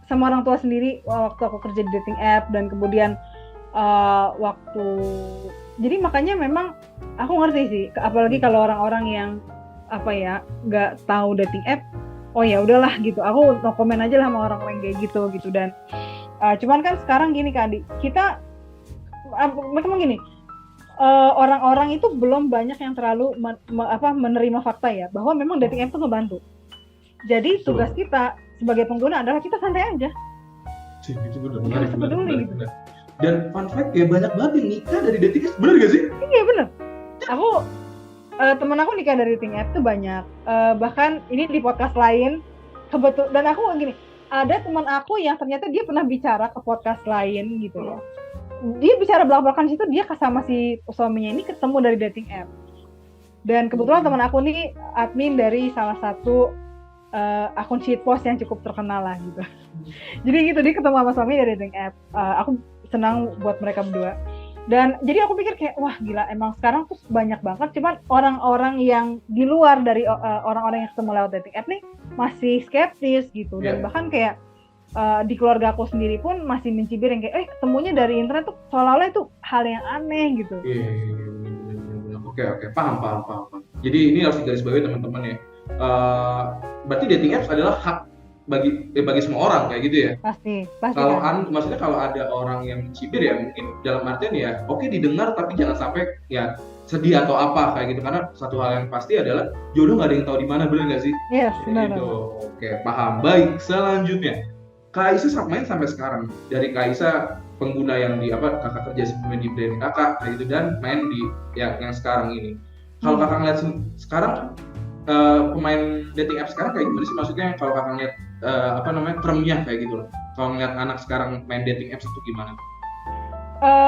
sama orang tua sendiri waktu aku kerja di dating app, dan kemudian jadi makanya memang aku ngerti sih, apalagi kalau orang-orang yang nggak tahu dating app, ya udahlah gitu, aku no comment aja lah sama orang-orang kayak gitu. Dan cuman kan sekarang gini Kak Adi, kita memang gini, orang-orang itu belum banyak yang terlalu menerima fakta ya, bahwa memang dating app itu ngebantu. Jadi tugas kita sebagai pengguna adalah kita santai aja. Itu benar. Dan fun fact ya, banyak banget yang nikah dari dating apps, bener gak sih? Iya bener. Aku temen aku nikah dari dating apps tuh banyak. Bahkan ini di podcast lain kebetul. Dan aku gini, ada teman aku yang ternyata dia pernah bicara ke podcast lain gitu ya. Dia bicara belak-belakan situ, dia sama si suaminya ini ketemu dari dating app. Dan kebetulan teman aku nih admin dari salah satu akun shitpost yang cukup terkenal lah gitu. Jadi gitu, dia ketemu sama suami dari dating app. Aku senang buat mereka berdua. Dan jadi aku pikir kayak, wah gila, emang sekarang tuh banyak banget. Cuman orang-orang yang di luar dari orang-orang yang ketemu lewat dating app nih masih skeptis gitu. Dan bahkan kayak di keluarga aku sendiri pun masih mencibir yang kayak, ketemunya dari internet tuh seolah-olah itu hal yang aneh gitu. Oke, paham. Jadi ini harus digarisbawahi teman-teman ya. Berarti dating apps adalah hak bagi semua orang kayak gitu ya. Pasti. Kalau maksudnya kalau ada orang yang mencibir ya mungkin dalam artian ya oke didengar, tapi jangan sampai ya sedih atau apa kayak gitu, karena satu hal yang pasti adalah jodoh nggak ada yang tahu di mana, benar nggak sih? Yes, benar. Gitu. Oke, paham. Baik, selanjutnya Kak Aisyah main sampai sekarang, dari Kak Aisyah pengguna yang di kakak kerja sebelumnya di brand kakak kayak gitu, dan main di yang sekarang ini. Kalau kakak ngeliat sekarang pemain dating app sekarang kayak gimana sih? Maksudnya kalau kakak ngeliat termnya kayak gitu loh. Kalau ngeliat anak sekarang main dating apps itu gimana?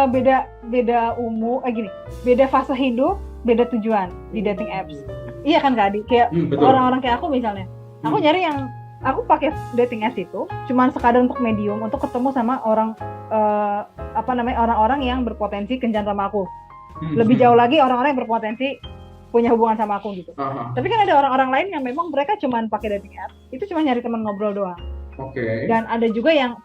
Beda beda fase hidup, beda tujuan di dating apps. Iya kan Kak Adi? Kayak orang-orang kayak aku misalnya, aku nyari yang aku pakai dating apps itu cuman sekadar untuk medium, untuk ketemu sama orang orang-orang yang berpotensi kencan sama aku. Lebih jauh lagi orang-orang yang berpotensi punya hubungan sama aku gitu. Tapi kan ada orang-orang lain yang memang mereka cuman pakai dating apps, itu cuma nyari teman ngobrol doang. Dan ada juga yang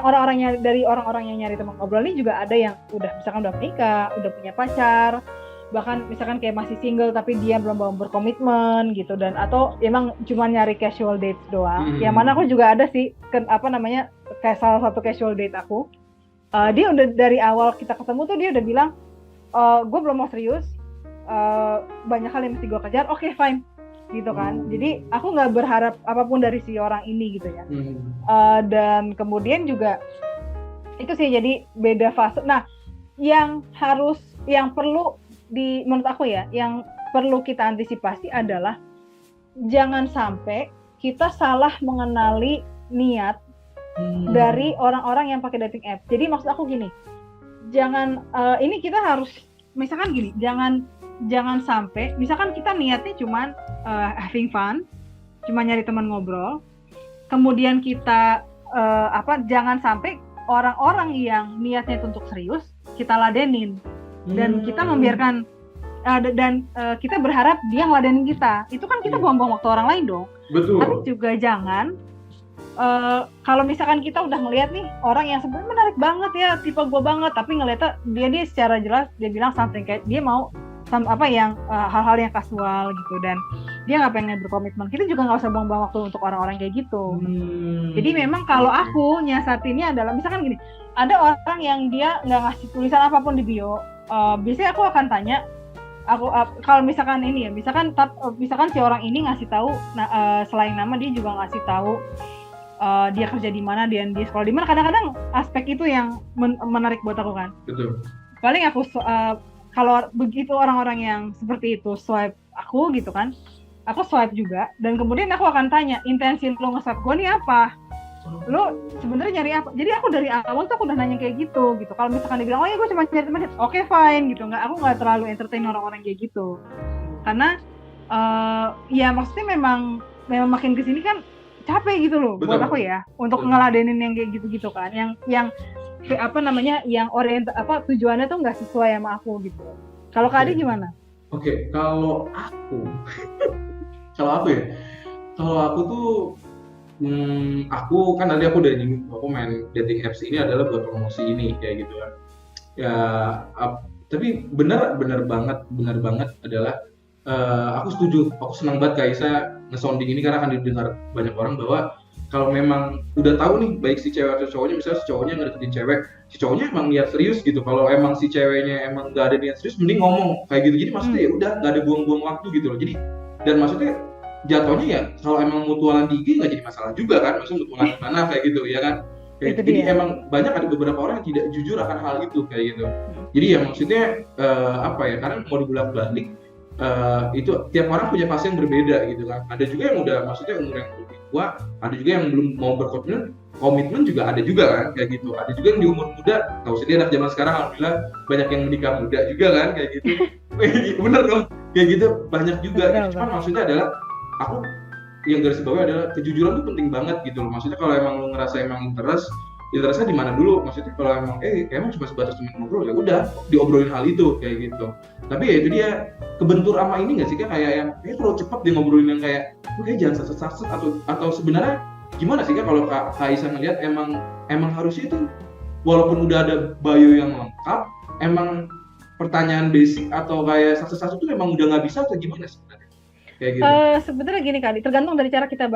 orang-orang yang nyari teman ngobrol ini juga ada yang misalkan udah menikah, udah punya pacar, bahkan misalkan kayak masih single tapi dia belum berkomitmen gitu, dan atau emang cuma nyari casual dates doang. Yang mana aku juga ada sih kayak salah satu casual date aku, dia udah dari awal kita ketemu tuh dia udah bilang, gue belum mau serius, banyak hal yang mesti gue kejar, oke, fine gitu kan. Jadi aku nggak berharap apapun dari si orang ini gitu ya. Dan kemudian juga itu sih, jadi beda fase. Nah, yang perlu menurut aku ya, yang perlu kita antisipasi adalah jangan sampai kita salah mengenali niat dari orang-orang yang pakai dating app. Jadi maksud aku gini, jangan ini kita harus misalkan gini, jangan sampai misalkan kita niatnya cuman having fun, cuma nyari teman ngobrol, kemudian kita jangan sampai orang-orang yang niatnya itu untuk serius kita ladenin dan kita membiarkan kita berharap dia ngeladenin kita. Itu kan kita buang-buang waktu orang lain dong. Betul. Tapi juga jangan kalau misalkan kita udah ngelihat nih orang yang sebenarnya menarik banget ya, tipe gue banget, tapi ngeliatnya dia secara jelas dia bilang something kayak dia mau hal-hal yang kasual gitu, dan dia nggak pengen berkomitmen. Kita juga nggak usah buang-buang waktu untuk orang-orang kayak gitu. Jadi memang kalau aku nyiasatinnya adalah misalkan gini, ada orang yang dia nggak ngasih tulisan apapun di bio, biasanya aku akan tanya, kalau misalkan ini ya, misalkan si orang ini ngasih tahu, selain nama dia juga ngasih tahu dia kerja di mana, dia sekolah di mana. Kadang-kadang aspek itu yang menarik buat aku kan. Betul. Paling aku kalau begitu orang-orang yang seperti itu swipe aku gitu kan, aku swipe juga, dan kemudian aku akan tanya, intensi lo nge-swipe gue nih apa? Lo sebenarnya nyari apa? Jadi aku dari awal tuh aku udah nanya kayak gitu. Kalau misalkan dia bilang, oh ya gue cuma nyari teman, oke, fine gitu. Aku nggak terlalu entertain orang-orang kayak gitu. Karena ya maksudnya memang makin kesini kan capek gitu loh. Betul. Buat aku ya, untuk ngeladenin yang kayak gitu-gitu kan, yang yang tujuannya tuh nggak sesuai sama aku gitu. Kalau Kak Adi gimana? Oke, kalau aku tuh aku kan tadi aku udah nyinggung, aku main dating apps ini adalah buat promosi ini kayak gitu kan. Ya, tapi benar banget adalah aku setuju, aku senang banget Kak Isa nge-sounding ini karena akan didengar banyak orang bahwa kalau memang udah tahu nih baik si cewek atau cowoknya, misalnya si cowoknya ngedeketin cewek, si cowoknya emang niat serius gitu. Kalau emang si ceweknya emang nggak ada niat serius, mending ngomong kayak gitu. Jadi maksudnya ya udah nggak ada buang-buang waktu gitu loh. Jadi dan maksudnya jatuhnya ya kalau emang mutualan di IG nggak jadi masalah juga kan, maksudnya mutualan di mana kayak gitu ya kan. Kayak, jadi emang banyak ada beberapa orang yang tidak jujur akan hal itu kayak gitu. Jadi ya maksudnya apa ya, karena mau dibolak-balik itu tiap orang punya fase yang berbeda gitu kan. Ada juga yang udah maksudnya umur yang lebih tua, ada juga yang belum mau komitmen juga ada juga kan kayak gitu. Ada juga yang di umur muda, nggak usah dia anak zaman sekarang alhamdulillah banyak yang menikah muda juga kan kayak gitu. Bener dong kayak gitu banyak juga. Cuman maksudnya adalah aku yang garis bawah adalah kejujuran tuh penting banget gitu loh. Maksudnya kalau emang lu ngerasa emang interestnya di mana dulu, maksudnya kalau emang emang cuma sebatas teman ngobrol ya udah diobrolin hal itu kayak gitu. Tapi ya itu dia kebentur sama ini nggak sih kayak yang terlalu cepat dia ngobrolin yang kayak lu kayak jangan saset atau sebenarnya gimana sih kalau Kak Aisyah ngeliat emang harusnya itu walaupun udah ada bio yang lengkap, emang pertanyaan basic atau kayak saset itu emang udah nggak bisa atau gimana sebenarnya? Gitu. Sebenarnya gini Kak, tergantung dari cara kita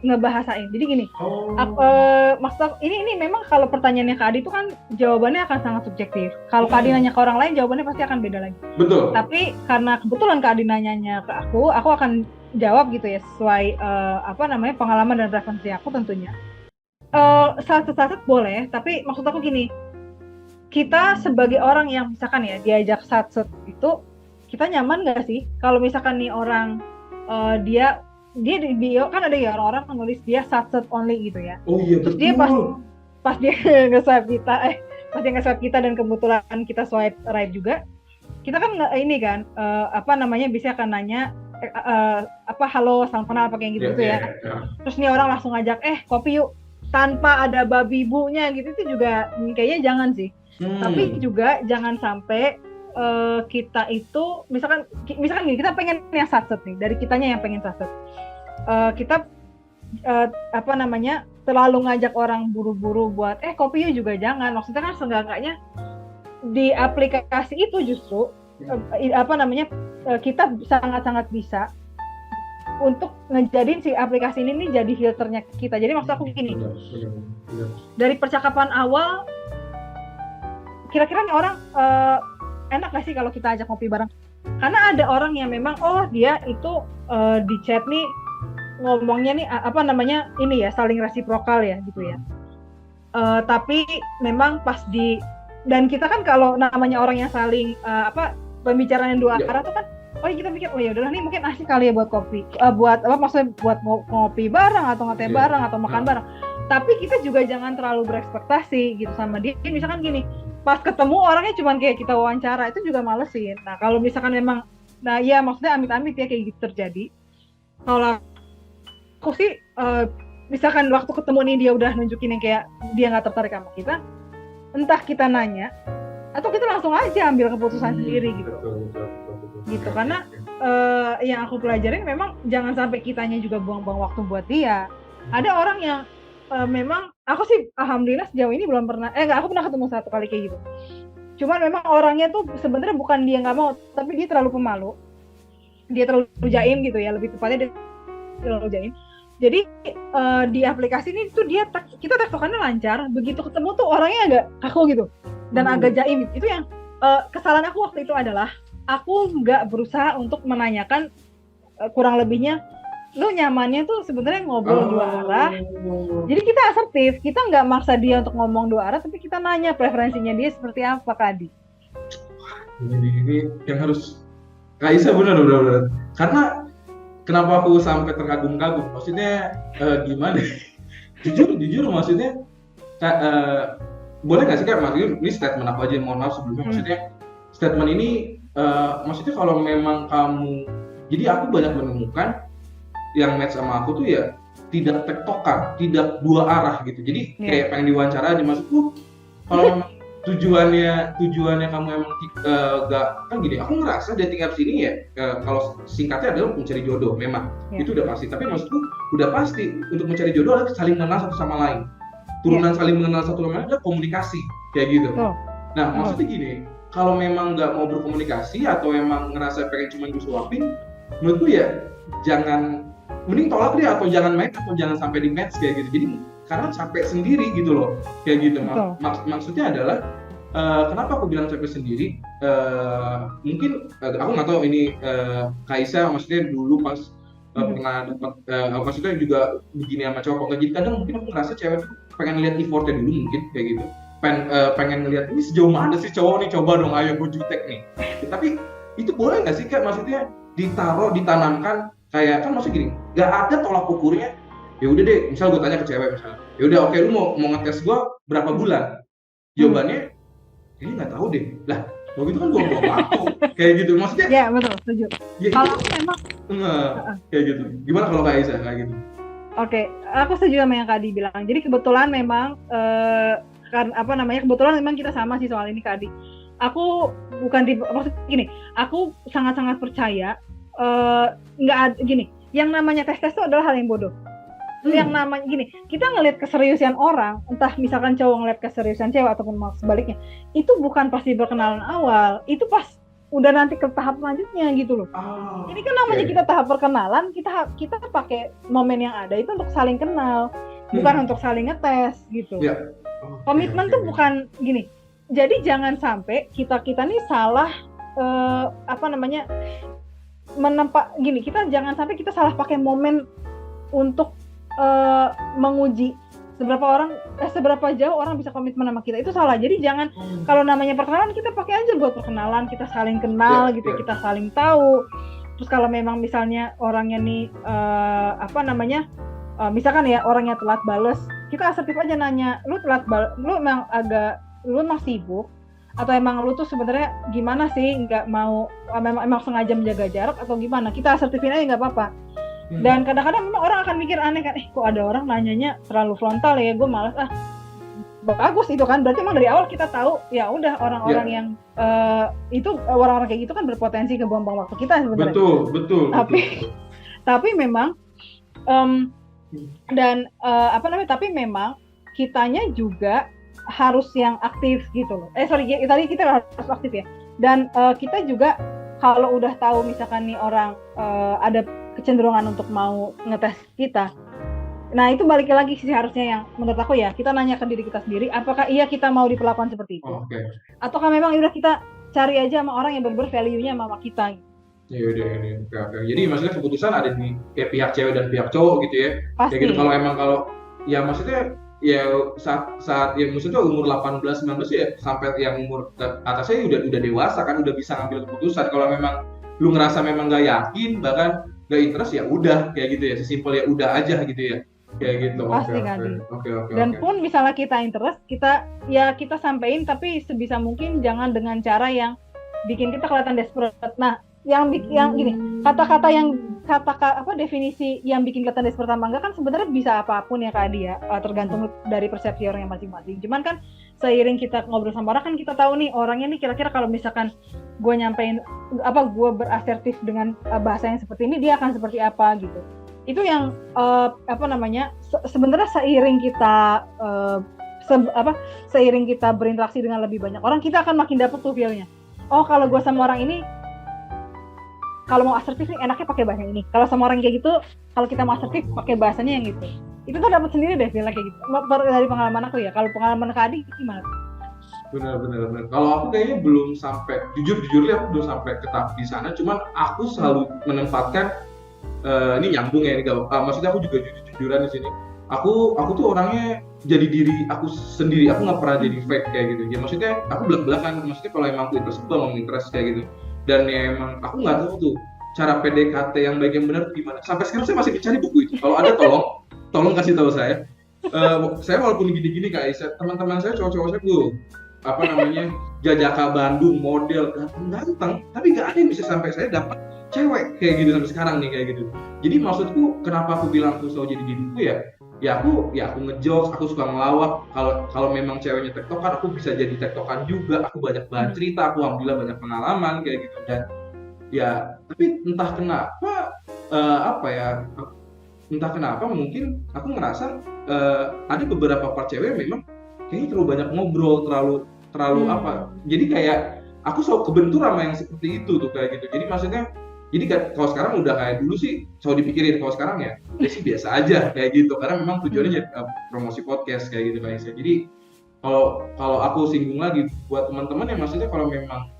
ngebahasain. Jadi gini, maksud aku, ini memang kalau pertanyaannya Kak Adi itu kan jawabannya akan sangat subjektif. Kalau Kak Adi nanya ke orang lain, jawabannya pasti akan beda lagi. Betul. Tapi karena kebetulan Kak Adi nanyanya ke aku akan jawab gitu ya sesuai pengalaman dan referensi aku tentunya. Saset boleh, tapi maksud aku gini, kita sebagai orang yang misalkan ya diajak saset itu, kita nyaman nggak sih kalau misalkan nih orang dia di bio kan ada ya orang-orang menulis dia saset only gitu ya. Oh iya, terus betul. Dia pas dia nge-swipe kita dan kebetulan kita swipe right juga, kita kan ini kan bisa akan nanya halo salam kenal apa kayak gitu ya. Terus nih orang langsung ngajak kopi yuk tanpa ada babi bunya gitu, itu juga kayaknya jangan sih. Tapi juga jangan sampai kita itu misalkan gini, kita pengen yang saset nih, dari kitanya yang pengen saset, kita terlalu ngajak orang buru-buru buat kopi yuk juga jangan. Maksudnya kan seenggaknya di aplikasi itu justru kita sangat-sangat bisa untuk ngejadiin si aplikasi ini jadi filternya kita. Jadi maksud aku gini, dari percakapan awal kira-kira nih orang enak gak sih kalau kita ajak ngopi bareng? Karena ada orang yang memang dia itu di chat nih ngomongnya nih ini ya saling resiprokal ya gitu ya. Tapi memang pas dan kita kan kalau namanya orang yang saling pembicaraan yang dua arah tuh kan kita pikir ya udahlah nih mungkin asik kali ya buat kopi, buat ngopi bareng atau ngeteh bareng atau makan bareng. Tapi kita juga jangan terlalu berekspektasi gitu sama dia. Misalkan gini, pas ketemu orangnya cuma kayak kita wawancara, itu juga malesin. Nah kalau misalkan memang, ya maksudnya amit-amit ya kayak gitu terjadi. Kalau aku sih, misalkan waktu ketemu nih dia udah nunjukin yang kayak dia nggak tertarik sama kita, entah kita nanya atau kita langsung aja ambil keputusan sendiri gitu. Betul. Gitu karena yang aku pelajarin memang jangan sampai kitanya juga buang-buang waktu buat dia. Ada orang yang memang aku sih alhamdulillah sejauh ini belum pernah aku pernah ketemu satu kali kayak gitu. Cuman memang orangnya tuh sebenarnya bukan dia nggak mau, tapi dia terlalu pemalu, dia terlalu jaim gitu ya, lebih tepatnya dia terlalu jaim. Jadi di aplikasi ini tuh kita tektokannya lancar, begitu ketemu tuh orangnya agak kaku gitu dan agak jaim. Itu yang kesalahan aku waktu itu adalah aku nggak berusaha untuk menanyakan kurang lebihnya lu nyamannya tuh sebenarnya ngobrol dua arah. Jadi kita asertif, kita nggak maksa dia untuk ngomong dua arah, tapi kita nanya preferensinya dia seperti apa, Kak Adi. Ini yang harus Kak Isa benar. Karena kenapa aku sampai terkagum-kagum? Maksudnya gimana? jujur maksudnya boleh nggak sih Kak? Maksudnya ini statement aku aja, mohon maaf sebelumnya. Maksudnya statement ini maksudnya kalau memang kamu, jadi aku banyak menemukan yang match sama aku tuh ya tidak tektokan, tidak dua arah gitu. Jadi kayak pengen diwawancara aja. Maksudku kalau memang tujuannya kamu emang gak kan gini, aku ngerasa dating apps ini ya kalau singkatnya adalah mencari jodoh memang itu udah pasti. Tapi maksudku udah pasti untuk mencari jodoh adalah saling mengenal satu sama lain. Turunan saling mengenal satu sama lain adalah komunikasi kayak gitu. Nah maksudnya gini, kalau memang nggak mau berkomunikasi atau emang ngerasa pengen cuma disuapin, menurutku ya mending tolak dia atau jangan main atau jangan sampai di match kayak gitu. Jadi karena capek sendiri gitu loh kayak gitu. Maksudnya adalah kenapa aku bilang capek sendiri? Mungkin aku nggak tahu ini Kaisa maksudnya dulu pas pernah dapat maksudnya juga begini sama cowok. Jadi kadang mungkin aku ngerasa cewek tuh pengen lihat effortnya dulu mungkin kayak gitu. Pengen ngeliat ini sejauh mana sih cowok nih, coba dong ayo gue jutek nih. Tapi itu boleh nggak sih Kak, maksudnya ditanamkan kayak, kan maksudnya gini, nggak ada tolak ukurnya. Ya udah deh, misal gue tanya ke cewek misalnya, ya udah oke, lu mau ngetes gue berapa bulan? Jawabannya ini nggak tahu deh. Lah kalau gitu kan buang-buang waktu kayak gitu, maksudnya. Ya betul, setuju. Ya, kalau memang kayak gitu, gimana kalau Kak Aisyah kayak gitu? Oke, aku setuju sama yang Kak Adi bilang. Jadi kebetulan memang kebetulan memang kita sama sih soal ini Kak Adi. Aku bukan maksud gini, aku sangat-sangat percaya nggak gini, yang namanya tes itu adalah hal yang bodoh. Yang namanya gini, kita ngelihat keseriusan orang, entah misalkan cowok ngelihat keseriusan cewek ataupun sebaliknya, itu bukan pasti berkenalan awal, itu pas udah nanti ke tahap selanjutnya gitu loh. Ini kan namanya kita tahap perkenalan, kita pakai momen yang ada itu untuk saling kenal, bukan untuk saling ngetes gitu. Komitmen tuh bukan gini. Jadi jangan sampai kita nih salah gini, kita jangan sampai kita salah pakai momen untuk menguji seberapa jauh orang bisa komitmen sama kita. Itu salah. Jadi jangan kalau namanya perkenalan, kita pakai aja buat perkenalan, kita saling kenal kita saling tahu. Terus kalau memang misalnya orangnya nih misalkan ya orangnya telat bales, kita asertif aja nanya, lu emang sibuk atau emang lu tuh sebenarnya gimana sih, nggak mau emang sengaja menjaga jarak atau gimana, kita asertifin aja nggak apa-apa. Dan kadang-kadang memang orang akan mikir aneh kan, kok ada orang nanyanya terlalu frontal ya, gue malas bagus itu kan, berarti emang dari awal kita tahu ya udah orang-orang yang itu orang-orang kayak gitu kan berpotensi ngebuang-buang waktu kita sebenarnya. Betul. Tapi memang tapi memang kitanya juga harus yang aktif gitu loh. Tadi kita harus aktif ya. Dan kita juga kalau udah tahu misalkan nih orang ada kecenderungan untuk mau ngetes kita, nah itu balik lagi sih harusnya yang menurut aku ya, kita nanya ke diri kita sendiri, apakah iya kita mau diperlakukan seperti itu, ataukah memang udah kita cari aja sama orang yang benar-benar value-nya sama kita. Ya udah. Jadi maksudnya keputusan ada di pihak cewek dan pihak cowok gitu ya. Pasti. Kayak gitu. Kalau ya maksudnya ya saat yang maksudnya umur 18-19 ya sampai yang umur atasnya udah dewasa kan, udah bisa ngambil keputusan. Kalau memang lu ngerasa memang nggak yakin, bahkan nggak interest, ya udah kayak gitu ya, sesimpel ya udah aja gitu ya, kayak gitu. Pasti Oke. Dan pun misalnya kita interest, kita sampein, tapi sebisa mungkin jangan dengan cara yang bikin kita kelihatan desperate. Nah, yang gini, definisi yang bikin kelihatan desperate apa enggak kan sebenarnya bisa apapun ya Kak Adi ya, tergantung dari persepsi orangnya masing-masing. Cuman kan seiring kita ngobrol sama orang kan kita tahu nih orangnya nih kira-kira kalau misalkan gue nyampein gue berasertif dengan bahasa yang seperti ini, dia akan seperti apa gitu. Itu yang sebenarnya seiring kita berinteraksi dengan lebih banyak orang, kita akan makin dapet tuh feel-nya. Oh, kalau gue sama orang ini, kalau mau asertif nih enaknya pakai bahasa ini. Kalau sama orang kayak gitu, kalau kita mau asertif pakai bahasanya yang gitu. Itu tuh dapat sendiri deh feel kayak gitu. Dari pengalaman aku ya. Kalau pengalaman Kak Adi gimana? Benar. Kalau aku kayaknya belum sampai, jujur aku belum sampai ke tahap di sana. Cuman aku selalu menempatkan ini nyambung ya, ini maksudnya aku juga jujuran di sini. Aku tuh orangnya jadi diri aku sendiri. Aku nggak pernah jadi fake kayak gitu. Ya maksudnya aku belak-belakan. Maksudnya kalau emang aku interest kayak gitu. Dan ya emang aku nggak tahu tuh cara PDKT yang baik yang benar gimana. Sampai sekarang saya masih mencari buku itu. Kalau ada tolong kasih tahu saya. Saya walaupun gini-gini Kak Aisyah, teman-teman saya cowok-cowok saya jajaka Bandung, model ganteng, tapi nggak ada yang bisa sampai saya dapat cewek kayak gitu sampai sekarang nih kayak gitu. Jadi maksudku kenapa aku bilang aku selalu jadi diriku ya aku ngejokes, aku suka ngelawak. Kalau memang ceweknya tektokan, aku bisa jadi tektokan juga. Aku banyak cerita, aku alhamdulillah banyak pengalaman kayak gitu. Dan ya tapi entah kenapa mungkin aku ngerasa ada beberapa part cewek memang kayaknya terlalu banyak ngobrol, terlalu jadi kayak aku selalu kebentur sama yang seperti itu tuh kayak gitu. Jadi maksudnya kalau sekarang udah kayak dulu sih selalu dipikirin, kalau sekarang ya sih biasa aja kayak gitu, karena memang tujuannya jadi promosi podcast kayak gitu Kak Aisyah. Jadi kalau aku singgung lagi buat teman-teman yang maksudnya kalau memang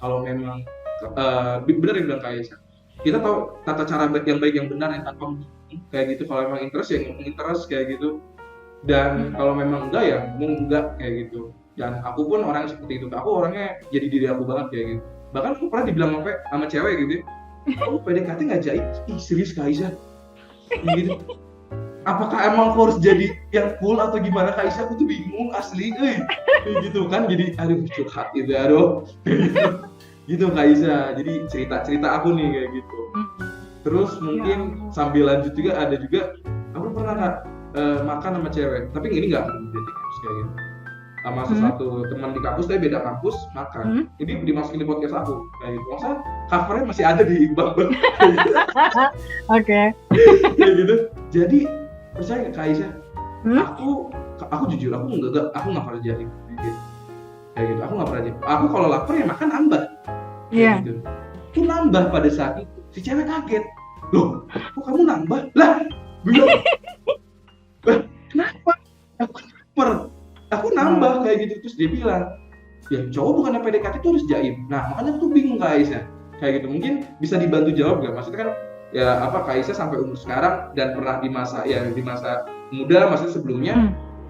benar yang bilang Kak Aisyah, kita tahu tata cara yang baik yang benar yang tanpa menyinggung kayak gitu. Kalau memang interest ya ngomong interest kayak gitu, dan kalau memang enggak ya ngomong enggak kayak gitu. Dan aku pun orang seperti itu, aku orangnya jadi diri aku banget kayak gitu. Bahkan aku pernah dibilang sama cewek gitu, kamu PDKT nggak jahit? Ih serius Kak Aisyah? Gitu. Apakah emang aku harus jadi yang cool atau gimana Kak Aisyah? Aku tuh bingung asli, gitu kan. Jadi aduh curhat gitu, aduh gitu Kak Aisyah. Jadi cerita aku nih kayak gitu. Terus mungkin sambil lanjut juga ada juga aku pernah Kak makan sama cewek, tapi ini nggak dating apps kayak gitu, sama satu teman di kampus, tapi beda kampus makan. Ini dimasukin di podcast aku kayak gitu. Masa covernya masih ada di Bumble Oke. kayak gitu. Jadi percaya nggak Kak Aisyah, aku jujur aku nggak pernah jadi kayak gitu. Aku nggak pernah jadi. Aku kalau lapar ya makan nambah. Iya. Gitu. Itu nambah pada saat itu. Si cewek kaget. Loh, kok kamu nambah? Lah, bilang, kenapa? Aku lapar. Aku nambah kayak gitu. Terus dia bilang, ya cowok bukannya PDKT itu harus jaim. Nah, makanya aku tuh bingung Kak Aisyah. Kayak gitu. Mungkin bisa dibantu jawab nggak? Maksudnya kan ya apa Kak Aisyah sampai umur sekarang dan pernah di masa muda, maksudnya sebelumnya,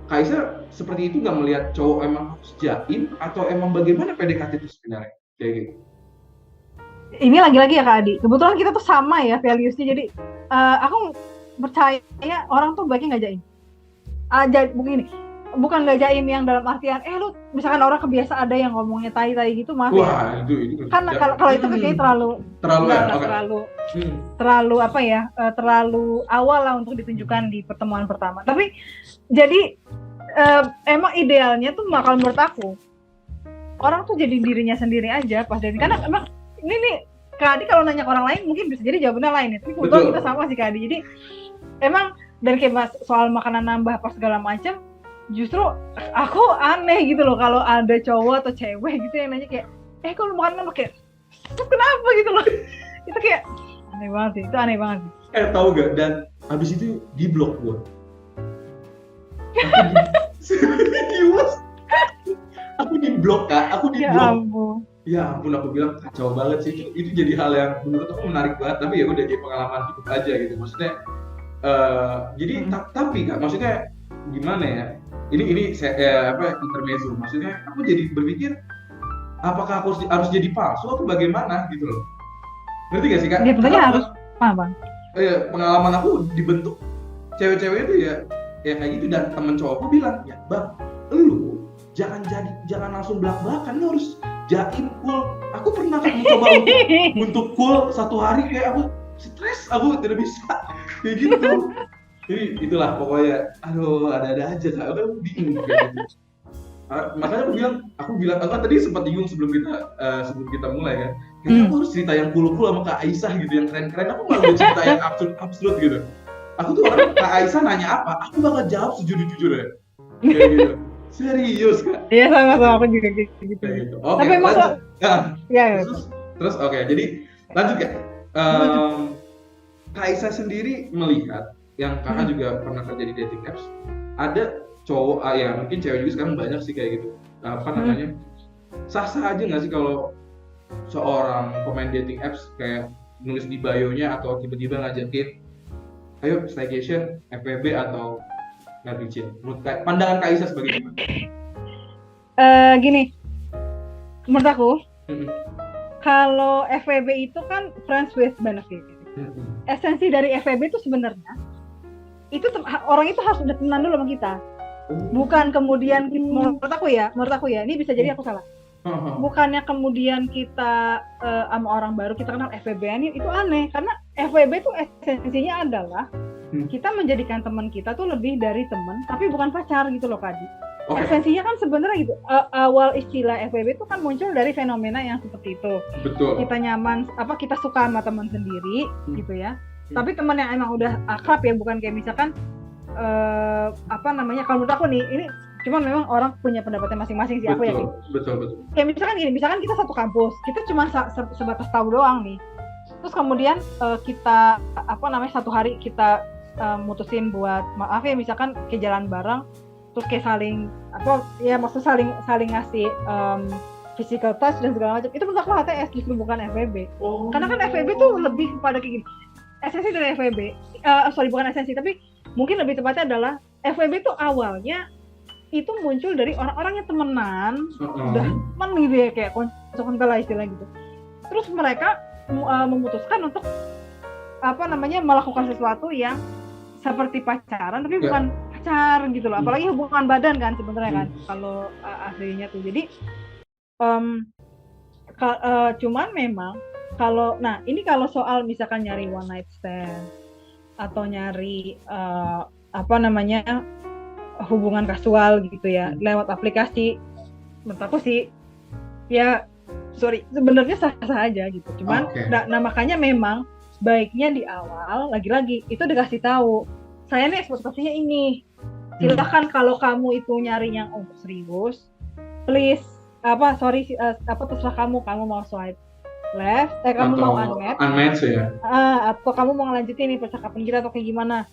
Kak Aisyah seperti itu nggak melihat cowok emang harus jaim atau emang bagaimana PDKT itu sebenarnya? Kayak gitu. Ini lagi-lagi ya Kak Adi, kebetulan kita tuh sama ya values-nya, jadi aku percaya orang tuh baiknya nggak jaim. Begini, bukan nggak jaim yang dalam artian lu misalkan orang kebiasa ada yang ngomongnya tai gitu, maaf. Wah, itu kan kalau itu kayaknya terlalu apa ya, terlalu awal lah untuk ditunjukkan di pertemuan pertama. Tapi jadi emang idealnya tuh kalau menurut aku orang tuh jadi dirinya sendiri aja pas dari, karena emang ini nih Kak Adi kalau nanya ke orang lain mungkin bisa jadi jawabannya lain ya, tapi kebetulan kita sama sih Kak Adi. Jadi emang dan kayak soal makanan nambah apa segala macam, justru aku aneh gitu loh kalau ada cowok atau cewek gitu yang nanya kayak kalau makan nambah kayak kenapa gitu loh. Itu kayak aneh banget sih, itu aneh banget sih. Tahu gak, dan abis itu di blok gue. Aku di blok Kak, Ya ampun, aku bilang kacau banget sih. Itu jadi hal yang menurut aku menarik banget, tapi ya udah jadi pengalaman hidup aja gitu. Maksudnya jadi tapi Kak, maksudnya gimana ya? Ini saya intermezzo. Maksudnya aku jadi berpikir apakah aku harus jadi palsu atau bagaimana gitu loh. Ngerti gak sih Kak? Dia betulnya harus Bang. Pengalaman aku dibentuk cewek-cewek itu ya kayak gitu, dan temen cowokku bilang, "Ya, Bang, lu jangan langsung belak-belakan, lu harus jaim cool." Aku pernah mencoba untuk cool satu hari, kayak aku stres, aku tidak bisa kayak gitu. Jadi itulah pokoknya, aduh ada aja Kak, aku bingung kayak gitu. Makanya aku bilang tadi sempat bingung sebelum kita mulai kan. Kayaknya aku harus cerita yang cool sama Kak Aisyah gitu, yang keren-keren. Aku malah cerita yang absurd gitu. Aku tuh orang Kak Aisyah nanya apa, aku bakal jawab sejujur-jujurnya. Kayak gitu. Serius Kak? Iya sama-sama, aku juga gitu. Gitu. Tapi lanjut. Terus oke, jadi lanjut ya. Kak Aisyah sendiri melihat, yang Kakak juga pernah kerja di dating apps, ada cowok, ya mungkin cewek juga sekarang banyak sih kayak gitu. Namanya? Sah-sah aja nggak sih kalau seorang pemain dating apps kayak nulis di bio-nya atau tiba-tiba ngajakin, ayo staycation, FWB atau nggak bucin? Menurut pandangan Kak Aisyah sebagai gimana? Gini, menurut aku kalau FWB itu kan friends with benefit. Esensi dari FWB itu sebenarnya itu orang itu harus udah temenan dulu sama kita, bukan kemudian menurut aku ya ini bisa jadi aku salah. Bukannya kemudian kita sama orang baru kita kenal FWB-an, itu aneh, karena FWB itu esensinya adalah kita menjadikan teman kita tuh lebih dari teman, tapi bukan pacar gitu loh Kak Adi. Esensinya kan sebenarnya gitu. Awal istilah FWB itu kan muncul dari fenomena yang seperti itu. Betul. Kita nyaman, kita suka sama teman sendiri gitu ya. Tapi teman yang emang udah akrab ya, bukan kayak misalkan kalau menurut aku nih, ini cuman memang orang punya pendapatnya masing-masing sih, aku yakin. Betul. Kayak misalkan kita satu kampus, kita cuma sebatas tahu doang nih. Terus kemudian kita satu hari kita mutusin buat maaf ya, misalkan ke jalan bareng, terus kayak saling maksud saling ngasih physical touch dan segala macam. Itu menurut aku HTS justru bukan FWB. Karena kan FWB tuh lebih kepada kayak gini. Esensi dari FWB, bukan esensi, tapi mungkin lebih tepatnya adalah FWB tuh awalnya itu muncul dari orang-orang yang temenan, udah teman gitu ya, kayak konco-konco lah istilah gitu. Terus mereka memutuskan untuk melakukan sesuatu yang seperti pacaran tapi bukan pacar gitu loh. Apalagi hubungan badan kan sebenarnya kan kalau aslinya tuh. Jadi cuman memang kalau soal misalkan nyari one night stand atau nyari hubungan kasual gitu ya lewat aplikasi, menurut aku sih ya sebenarnya sah-sah aja gitu. Cuman makanya memang baiknya di awal lagi-lagi itu dikasih tahu, saya nih ekspektasinya ini, silakan kalau kamu itu nyari yang untuk serius, please terserah kamu mau swipe left, kamu mau unmatch ya, atau kamu mau ngelanjutin nih percakapan kita atau kayak gimana.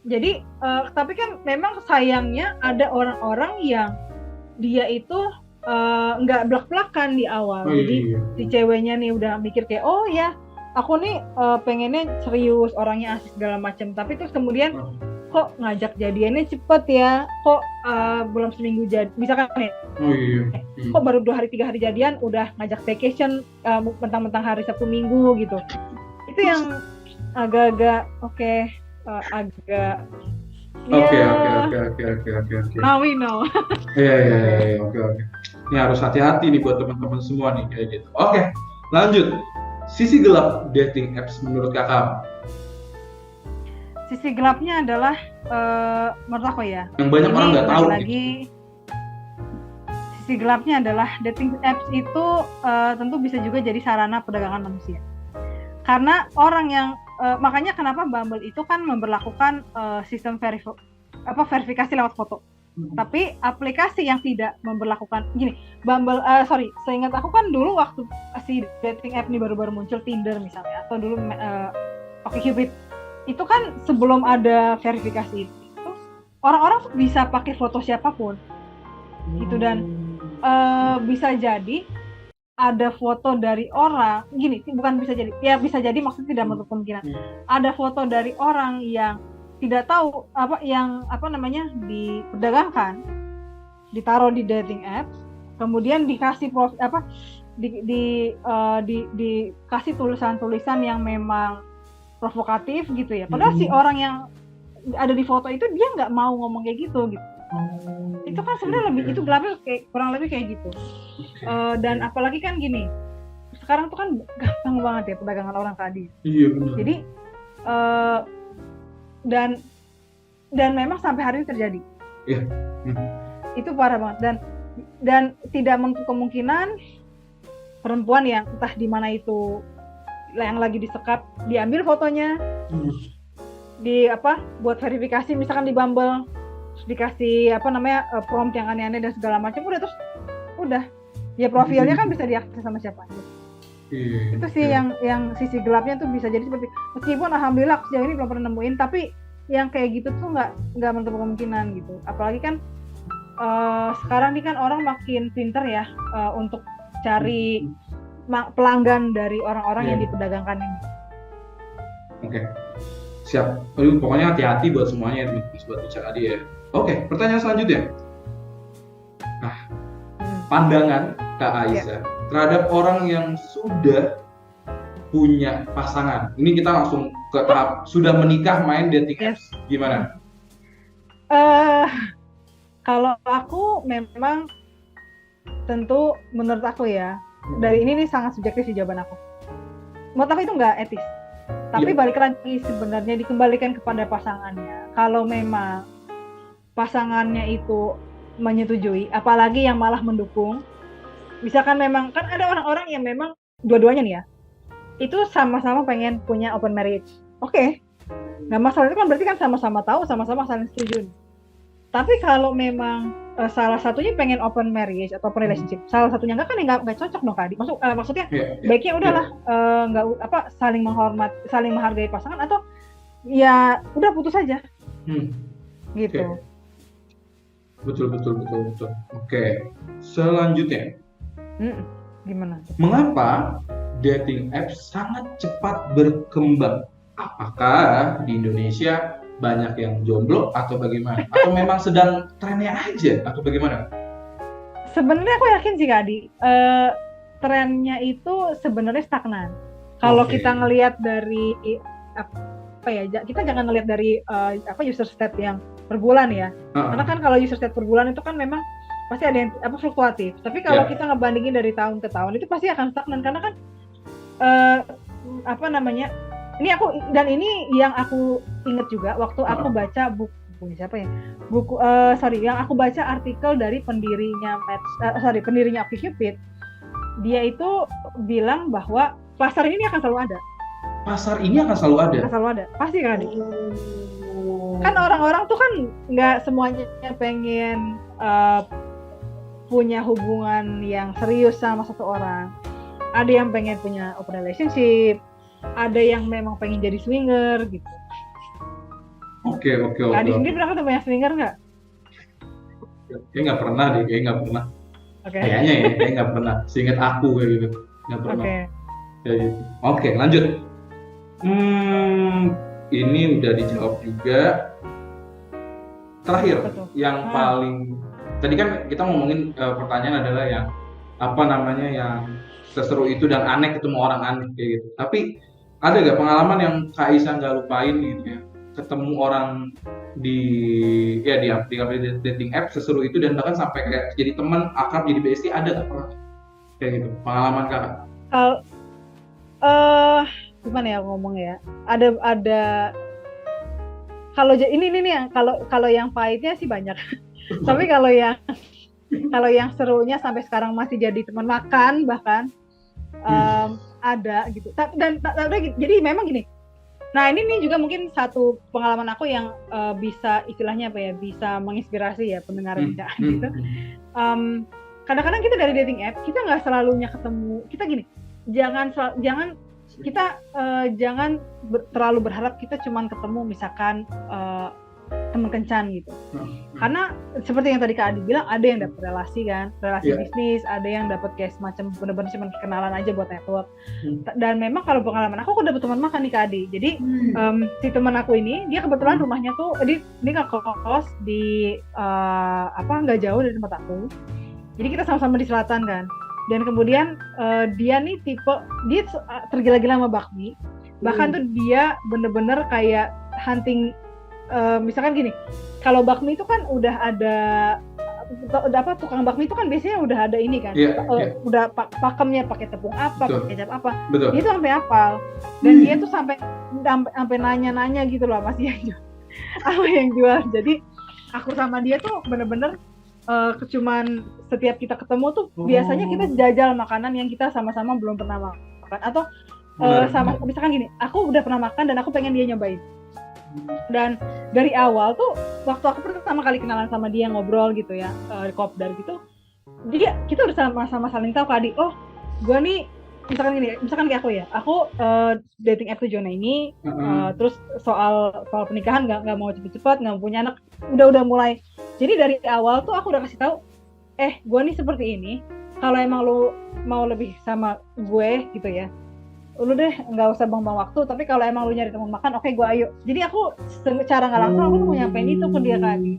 Jadi tapi kan memang sayangnya ada orang-orang yang dia itu nggak blak-blakan di awal. Jadi si ceweknya nih udah mikir kayak oh ya aku nih pengennya serius, orangnya asik segala macam, tapi terus kemudian kok ngajak jadiannya cepet ya, kok belum seminggu jadi, misalkan nih kok baru 2 hari 3 hari jadian udah ngajak vacation mentang-mentang hari Sabtu Minggu gitu. Itu yang agak-agak agak Oke. Now we know. Iya, oke. Ini harus hati-hati nih buat teman-teman semua nih kayak gitu. Oke, lanjut. Sisi gelap dating apps menurut kakak? Sisi gelapnya adalah menurut aku ya. Yang banyak orang nggak tahu. Sisi gelapnya adalah dating apps itu tentu bisa juga jadi sarana perdagangan manusia. Karena orang yang makanya kenapa Bumble itu kan memberlakukan sistem verifikasi lewat foto. Tapi aplikasi yang tidak memberlakukan gini, Bumble seingat aku kan dulu waktu si dating app ini baru-baru muncul, Tinder misalnya, atau dulu OkCupid, itu kan sebelum ada verifikasi itu orang-orang tuh bisa pakai foto siapapun gitu, dan bisa jadi ada foto dari orang gini, bukan bisa jadi, ya bisa jadi, maksudnya tidak menutup kemungkinan ada foto dari orang yang tidak tahu diperdagangkan, ditaruh di dating apps, kemudian dikasih dikasih tulisan-tulisan yang memang provokatif gitu ya, padahal si orang yang ada di foto itu dia nggak mau ngomong kayak gitu. Itu kan sebenarnya itu gelapnya kurang lebih kayak gitu. Dan apalagi kan gini, sekarang tuh kan gampang banget ya perdagangan orang tadi. Iya benar. Jadi dan memang sampai hari ini terjadi. Iya. Itu parah banget, dan tidak menutup kemungkinan perempuan yang entah di mana itu yang lagi disekap diambil fotonya, buat verifikasi misalkan di Bumble, terus dikasih prompt yang aneh-aneh dan segala macam, udah ya profilnya kan bisa diakses sama siapa aja. Itu sih yang sisi gelapnya tuh bisa jadi seperti, meskipun alhamdulillah sejauh ini belum pernah nemuin, tapi yang kayak gitu tuh nggak menutup kemungkinan gitu. Apalagi kan sekarang ini kan orang makin pinter ya untuk cari pelanggan dari orang-orang yang diperdagangkan ini. Oke. Siap. Pokoknya hati-hati buat semuanya teman-teman buat bicara dia. Oke, pertanyaan selanjutnya. Nah, pandangan Kak Aisyah terhadap orang yang sudah punya pasangan. Ini kita langsung ke tahap sudah menikah main dating apps. Gimana? Kalau aku memang tentu menurut aku ya, dari ini nih sangat subjektif sih jawaban aku. Menurut aku itu nggak etis. Tapi balik lagi sebenarnya dikembalikan kepada pasangannya. Kalau memang pasangannya itu menyetujui, apalagi yang malah mendukung. Misalkan memang kan ada orang-orang yang memang dua-duanya nih ya, itu sama-sama pengen punya open marriage. Oke. Nggak masalah, itu kan berarti kan sama-sama tahu, sama-sama saling setuju. Tapi kalau memang salah satunya pengen open marriage atau open relationship, salah satunya nggak, kan nggak cocok dong Kak. Maksudnya baiknya udahlah nggak saling menghargai pasangan, atau ya udah putus aja. Gitu. Betul. Oke. Selanjutnya, Gimana? Mengapa dating apps sangat cepat berkembang? Apakah di Indonesia banyak yang jomblo atau bagaimana? Atau memang sedang trennya aja atau bagaimana? Sebenarnya aku yakin sih Kak Adi, trennya itu sebenarnya stagnan. Kalau kita ngelihat dari apa ya, kita jangan ngelihat dari user stat yang per bulan ya. Karena kan kalau user stat per bulan itu kan memang pasti ada yang fluktuatif. Tapi kalau kita ngebandingin dari tahun ke tahun itu pasti akan stagnan karena kan ini yang aku inget juga waktu aku baca buku siapa ya? Yang aku baca artikel dari pendirinya OkCupid. Dia itu bilang bahwa pasar ini akan selalu ada. Pasar ini akan selalu ada? Akan selalu ada, pasti kan? Kan orang-orang tuh kan nggak semuanya pengen punya hubungan yang serius sama satu orang. Ada yang pengen punya open relationship, ada yang memang pengen jadi swinger gitu. Oke. Adi sendiri pernah ketemu yang swinger nggak? Kayaknya nggak pernah deh, Kayaknya nggak pernah. Seingat aku kayak gitu, nggak pernah. Oke, lanjut. Ini udah dijawab juga. Terakhir, yang paling tadi kan kita ngomongin pertanyaan adalah yang yang seseru itu dan aneh ketemu orang aneh kayak gitu. Tapi ada gak pengalaman yang Kak Isa nggak lupain gitu ya? Ketemu orang di aplikasi dating app seseru itu dan bahkan sampai kayak jadi teman, akrab, jadi bestie, ada nggak pernah kayak gitu pengalaman Kakak? Gimana ya ngomong ya? Ada kalau ini nih kalau yang pahitnya sih banyak. Tapi kalau yang serunya sampai sekarang masih jadi teman makan bahkan ada gitu. Jadi memang gini. Nah ini nih juga mungkin satu pengalaman aku yang bisa istilahnya bisa menginspirasi ya pendengar kita gitu. Kadang-kadang kita dari dating app kita nggak selalunya ketemu. Kita gini, jangan terlalu berharap kita cuman ketemu misalkan teman kencan gitu. Karena seperti yang tadi Kak Adi bilang, ada yang dapat relasi bisnis, ada yang dapat kayak semacam benar-benar cuma kenalan aja buat network. Dan memang kalau pengalaman aku dapat teman makan nih Kak Adi. Jadi si teman aku ini, dia kebetulan rumahnya tuh dia ngekos di nggak jauh dari tempat aku. Jadi kita sama-sama di selatan kan. Dan kemudian dia nih dia tergila-gila sama bakmi. Bahkan tuh dia bener-bener kayak hunting. Misalkan gini, kalau bakmi itu kan udah ada tukang bakmi itu kan biasanya udah ada ini kan, udah pakemnya pakai tepung apa, pakai kecap apa. Betul. Dia tuh sampai hafal dan dia tuh sampai nanya-nanya gitu loh masih yang jual. Jadi aku sama dia tuh bener-bener cuman setiap kita ketemu tuh biasanya kita jajal makanan yang kita sama-sama belum pernah makan atau misalkan gini, aku udah pernah makan dan aku pengen dia nyobain. Dan dari awal tuh waktu aku pertama kali kenalan sama dia ngobrol gitu ya di kopdar gitu, kita udah sama-sama saling tahu Kak Adi, gue nih misalkan kayak aku dating app tujuan ini, terus soal pernikahan nggak mau cepet-cepet, nggak punya anak, udah mulai. Jadi dari awal tuh aku udah kasih tahu, gue nih seperti ini, kalau emang lo mau lebih sama gue gitu ya, lu deh nggak usah buang-buang waktu, tapi kalau emang lu nyari teman makan, oke gue ayo. Jadi aku secara nggak langsung aku mau nyampein itu ke dia Kak Adi.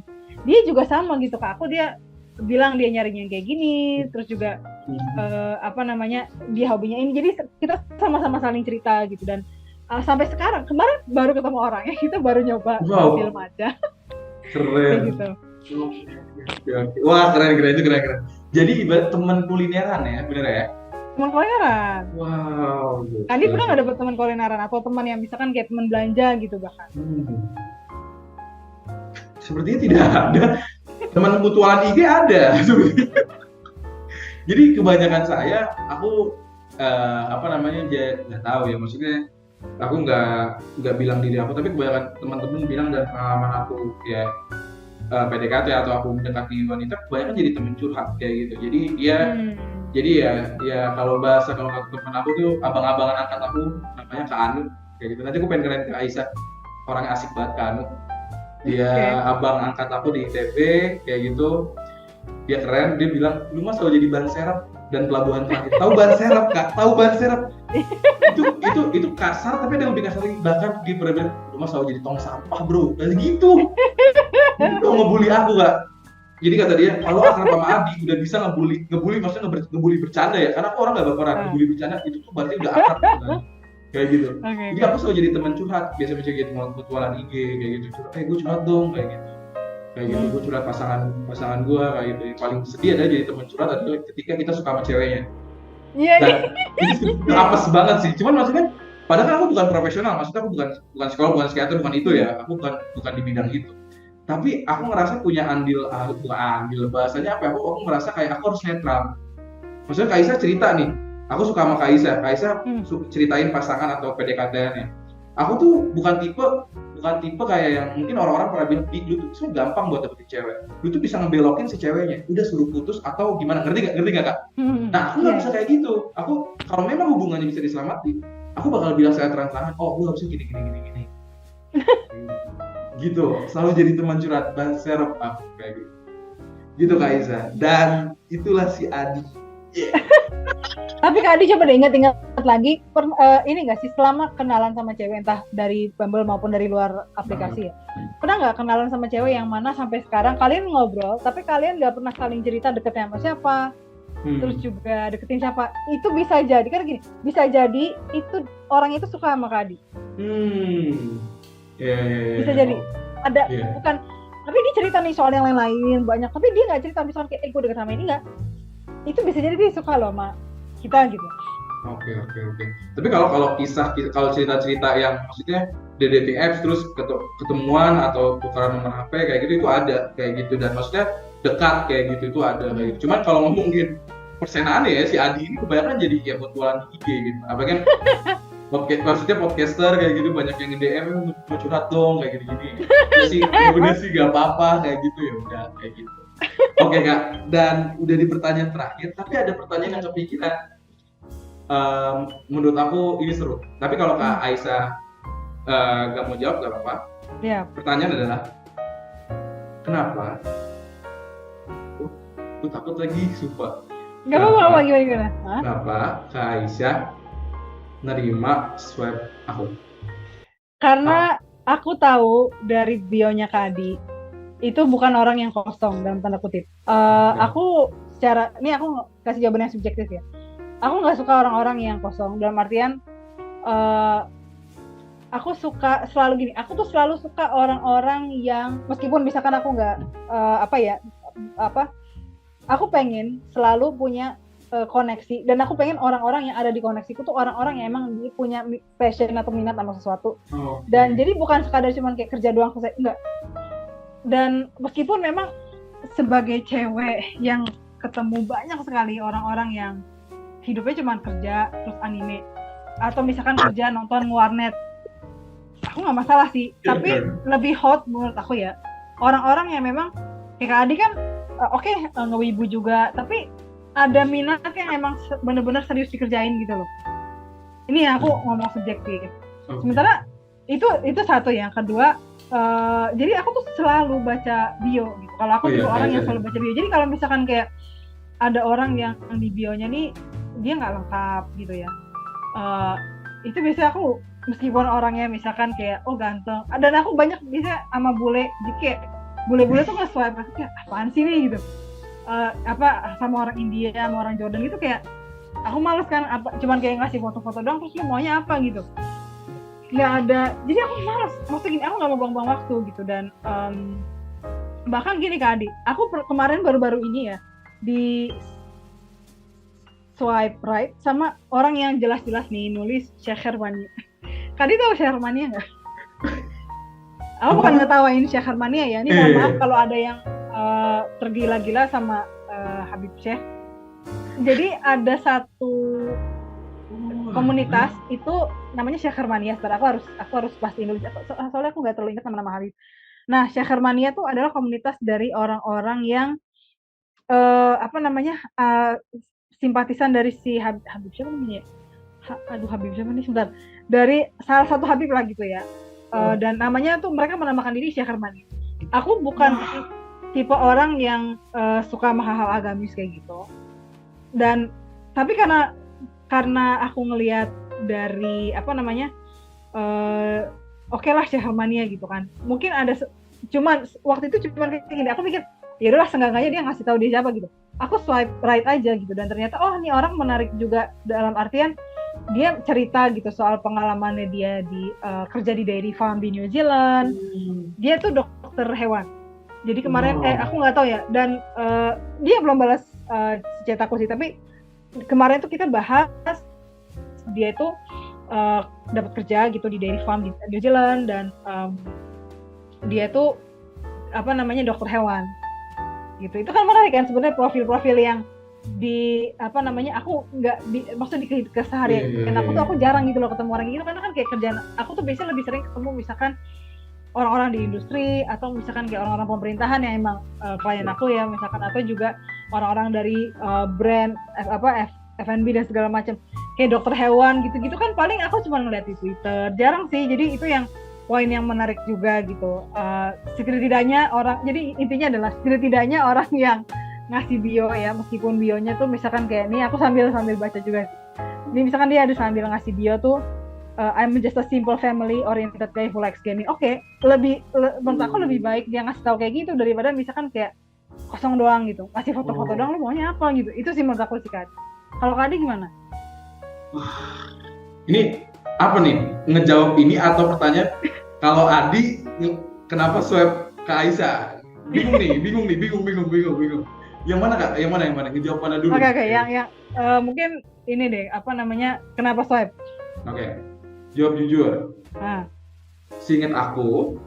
Dia juga sama gitu Kak aku, dia bilang dia nyarinya kayak gini, terus juga dia hobinya ini. Jadi kita sama-sama saling cerita gitu dan sampai sekarang kemarin baru ketemu orangnya, kita baru nyoba film aja. Keren. Gitu. Wah keren itu keren. Jadi ibarat teman kulineran ya, bener ya? Teman kulineran. Wow. Adi pernah nggak dapet teman kulineran atau teman yang misalkan kayak teman belanja gitu bahkan? Sepertinya tidak ada. Teman mutualan IG ada. Jadi kebanyakan saya, aku nggak tahu ya, maksudnya aku nggak bilang diri aku, tapi kebanyakan teman-teman bilang dan pengalaman aku ya PDKT atau aku mendekati wanita, kebanyakan jadi teman curhat kayak gitu. Jadi ya kalau teman aku tuh abang-abangan angkat aku, namanya Kak Anu kayak gitu. Nanti aku pengen kenalin ke Aisyah, orangnya asik banget Kak Anu. Dia abang angkat aku di ITB kayak gitu. Dia keren, dia bilang, lu mah selalu jadi ban serep. dan pelabuhan terakhir. Tahu ban serep Kak? Tahu ban serep? itu kasar, tapi ada yang lebih kasar lagi. Bahkan di perbedaan rumah selalu jadi tong sampah bro, dan gitu. Itu ngebully aku Kak. Jadi kata dia, kalau akrab sama Adi udah bisa ngebully maksudnya ngebully bercanda ya, karena aku orang nggak baperan, ngebully bercanda itu tuh berarti udah akrab kan. Kayak gitu. Jadi aku selalu jadi teman curhat, biasa gitu mutualan IG kayak gitu. Gue curhat dong kayak gitu. Kayak gitu, gue curhat pasangan gue kayak gitu. Yang paling sedih adalah jadi teman curhat adalah ketika kita suka sama ceweknya. Dan itu apes banget sih. Cuman maksudnya, padahal kan aku bukan profesional, maksudnya aku bukan psikolog, bukan psikiater, bukan itu ya. Aku bukan di bidang itu. Tapi aku ngerasa punya andil bahasanya apa ya? Aku ngerasa kayak aku harus netral. Maksudnya Kaisa cerita nih, aku suka sama Kaisa ceritain pasangan atau PDKT-nya. Aku tuh bukan tipe kayak yang mungkin orang-orang pernah bilang, lu tuh gampang buat dapetin cewek. Lu tuh bisa ngebelokin si ceweknya, udah suruh putus atau gimana? Ngerti gak Kak? Nah, aku nggak bisa kayak gitu. Aku kalau memang hubungannya bisa diselamatkan, aku bakal bilang saya terang-terangan, lu harusnya gini. Gitu, selalu jadi teman curhat ban serep aku kayak gitu. Gitu Kak Iza. Dan itulah si Adi. Yeah. Tapi Kak Adi coba deh ingat lagi, ini nggak sih selama kenalan sama cewek entah dari Bumble maupun dari luar aplikasi ya, pernah nggak kenalan sama cewek yang mana sampai sekarang kalian ngobrol tapi kalian nggak pernah saling cerita deketnya sama siapa, terus juga deketin siapa? Itu bisa jadi kan gini, bisa jadi itu orang itu suka sama Kak Adi. Bisa jadi ada bukan, tapi dia cerita nih soal yang lain banyak, tapi dia nggak cerita misalnya kayak gue deket sama ini nggak. Itu bisa jadi dia suka loh sama kita gitu. Oke. Tapi kalau cerita-cerita yang maksudnya di dating apps terus ketemuan atau tukeran nomor HP kayak gitu itu ada kayak gitu, dan maksudnya dekat kayak gitu itu ada kayak gitu. Cuman kalau ngomongin persenaan ya si Adi ini kebanyakan jadi ya buat IG gitu. Apa kan? Maksudnya podcaster kayak gitu banyak yang nge-DM mau curhat dong kayak gini-gini. Udah sih gak apa-apa kayak gitu ya udah kayak gitu. Oke Kak, dan udah di pertanyaan terakhir, tapi ada pertanyaan yang kepikiran. Menurut aku ini seru. Tapi kalau Kak Aisyah gak mau jawab gak apa-apa. Pertanyaan adalah, kenapa? Aku takut lagi, sumpah. Gak apa-apa, gimana? Kenapa Kak Aisyah nerima swipe aku? Karena aku tahu dari bionya Kak Adi itu bukan orang yang kosong dalam tanda kutip. Aku aku kasih jawaban yang subjektif ya. Aku nggak suka orang-orang yang kosong dalam artian aku suka selalu gini. Aku tuh selalu suka orang-orang yang meskipun misalkan aku nggak aku pengen selalu punya koneksi, dan aku pengen orang-orang yang ada di koneksiku tuh orang-orang yang emang punya passion atau minat sama sesuatu. Dan jadi bukan sekadar cuman kayak kerja doang selesai, enggak. Dan meskipun memang sebagai cewek yang ketemu banyak sekali orang-orang yang hidupnya cuma kerja terus anime atau misalkan kerja nonton warnet, aku nggak masalah sih. Tapi lebih hot menurut aku ya orang-orang yang memang kayak Kak Adi kan ngewibu juga, tapi ada minat yang emang bener-bener serius dikerjain gitu loh. Ini ya aku ngomong subjektif. Sementara itu satu. Yang kedua, jadi aku tuh selalu baca bio gitu. Kalau aku tipe orang yang selalu baca bio. Jadi kalau misalkan kayak ada orang yang di bionya nih dia nggak lengkap gitu ya, itu biasanya aku meskipun orangnya misalkan kayak ganteng, dan aku banyak bisa sama bule, jadi kayak bule-bule tuh nge-swipe kayak apaan sih nih gitu, sama orang India sama orang Jordan gitu, kayak aku males kan, cuman kayak ngasih foto-foto doang terus lu maunya apa gitu, nggak ada. Jadi aku males, maksudnya gini, aku nggak mau buang-buang waktu gitu. Dan bahkan gini Kak Adi, aku kemarin baru-baru ini ya di swipe right sama orang yang jelas-jelas nih nulis Syahrmania. Kak Adi tahu Syahrmania nggak? Aku bukan ngetawain Syahrmania ya, ini mohon maaf kalau ada yang tergila-gila sama Habib Syekh. Jadi ada satu komunitas itu namanya Syahrmania. Aku harus pastiin dulu soalnya aku nggak terlalu ingat nama Habib. Nah, Syahrmania tuh adalah komunitas dari orang-orang yang simpatisan dari si Habib siapa namanya? Habib siapa nih? Sebentar. Dari salah satu Habib lah gitu ya. Dan namanya tuh mereka menamakan diri Syahrmania. Aku bukan tipe orang yang suka sama hal-hal agamis kayak gitu. dan tapi karena aku ngelihat dari apa namanya oke lah Syahrmania gitu kan, mungkin ada cuman waktu itu cuman kayak gini, aku pikir ya udahlah seenggaknya dia ngasih tahu dia siapa gitu, aku swipe right aja gitu, dan ternyata oh ini orang menarik juga dalam artian dia cerita gitu soal pengalamannya dia di kerja di dairy farm di New Zealand. Dia tuh dokter hewan, jadi kemarin aku nggak tahu ya, dan dia belum balas chat aku sih, tapi kemarin tuh kita bahas dia itu dapat kerja gitu di dairy farm di New Zealand, dan dia tuh apa namanya dokter hewan gitu. Itu kan menarik kan sebenarnya, profil-profil yang di apa namanya aku nggak maksudnya di keseharian aku jarang gitu loh ketemu orang gitu, karena kan kayak kerjaan aku tuh biasanya lebih sering ketemu misalkan orang-orang di industri, atau misalkan kayak orang-orang pemerintahan yang emang klien aku ya misalkan, atau juga orang-orang dari brand F&B dan segala macam, kayak dokter hewan gitu-gitu kan paling aku cuma ngeliat di Twitter, jarang sih. Jadi itu yang poin yang menarik juga gitu. Setidaknya orang, jadi intinya adalah setidaknya orang yang ngasih bio ya, meskipun bionya tuh misalkan kayak ini aku sambil baca juga. Ini misalkan dia ada sambil ngasih bio tuh I'm just a simple family oriented guy who likes gaming. Oke, menurut aku lebih baik dia ngasih tahu kayak gitu daripada misalkan kayak kosong doang gitu, kasih foto-foto doang, lu maunya apa gitu. Itu sih menurut aku sih Kak. Kalau Kak Adi gimana? Ini apa nih, ngejawab ini atau pertanyaan kalau Adi kenapa swipe ke Aisyah? Bingung. Yang mana Kak? Yang mana? Ngejawab mana dulu? Oke, yang mungkin ini deh, apa namanya, kenapa swipe? Oke. Jawab jujur. Seingat aku,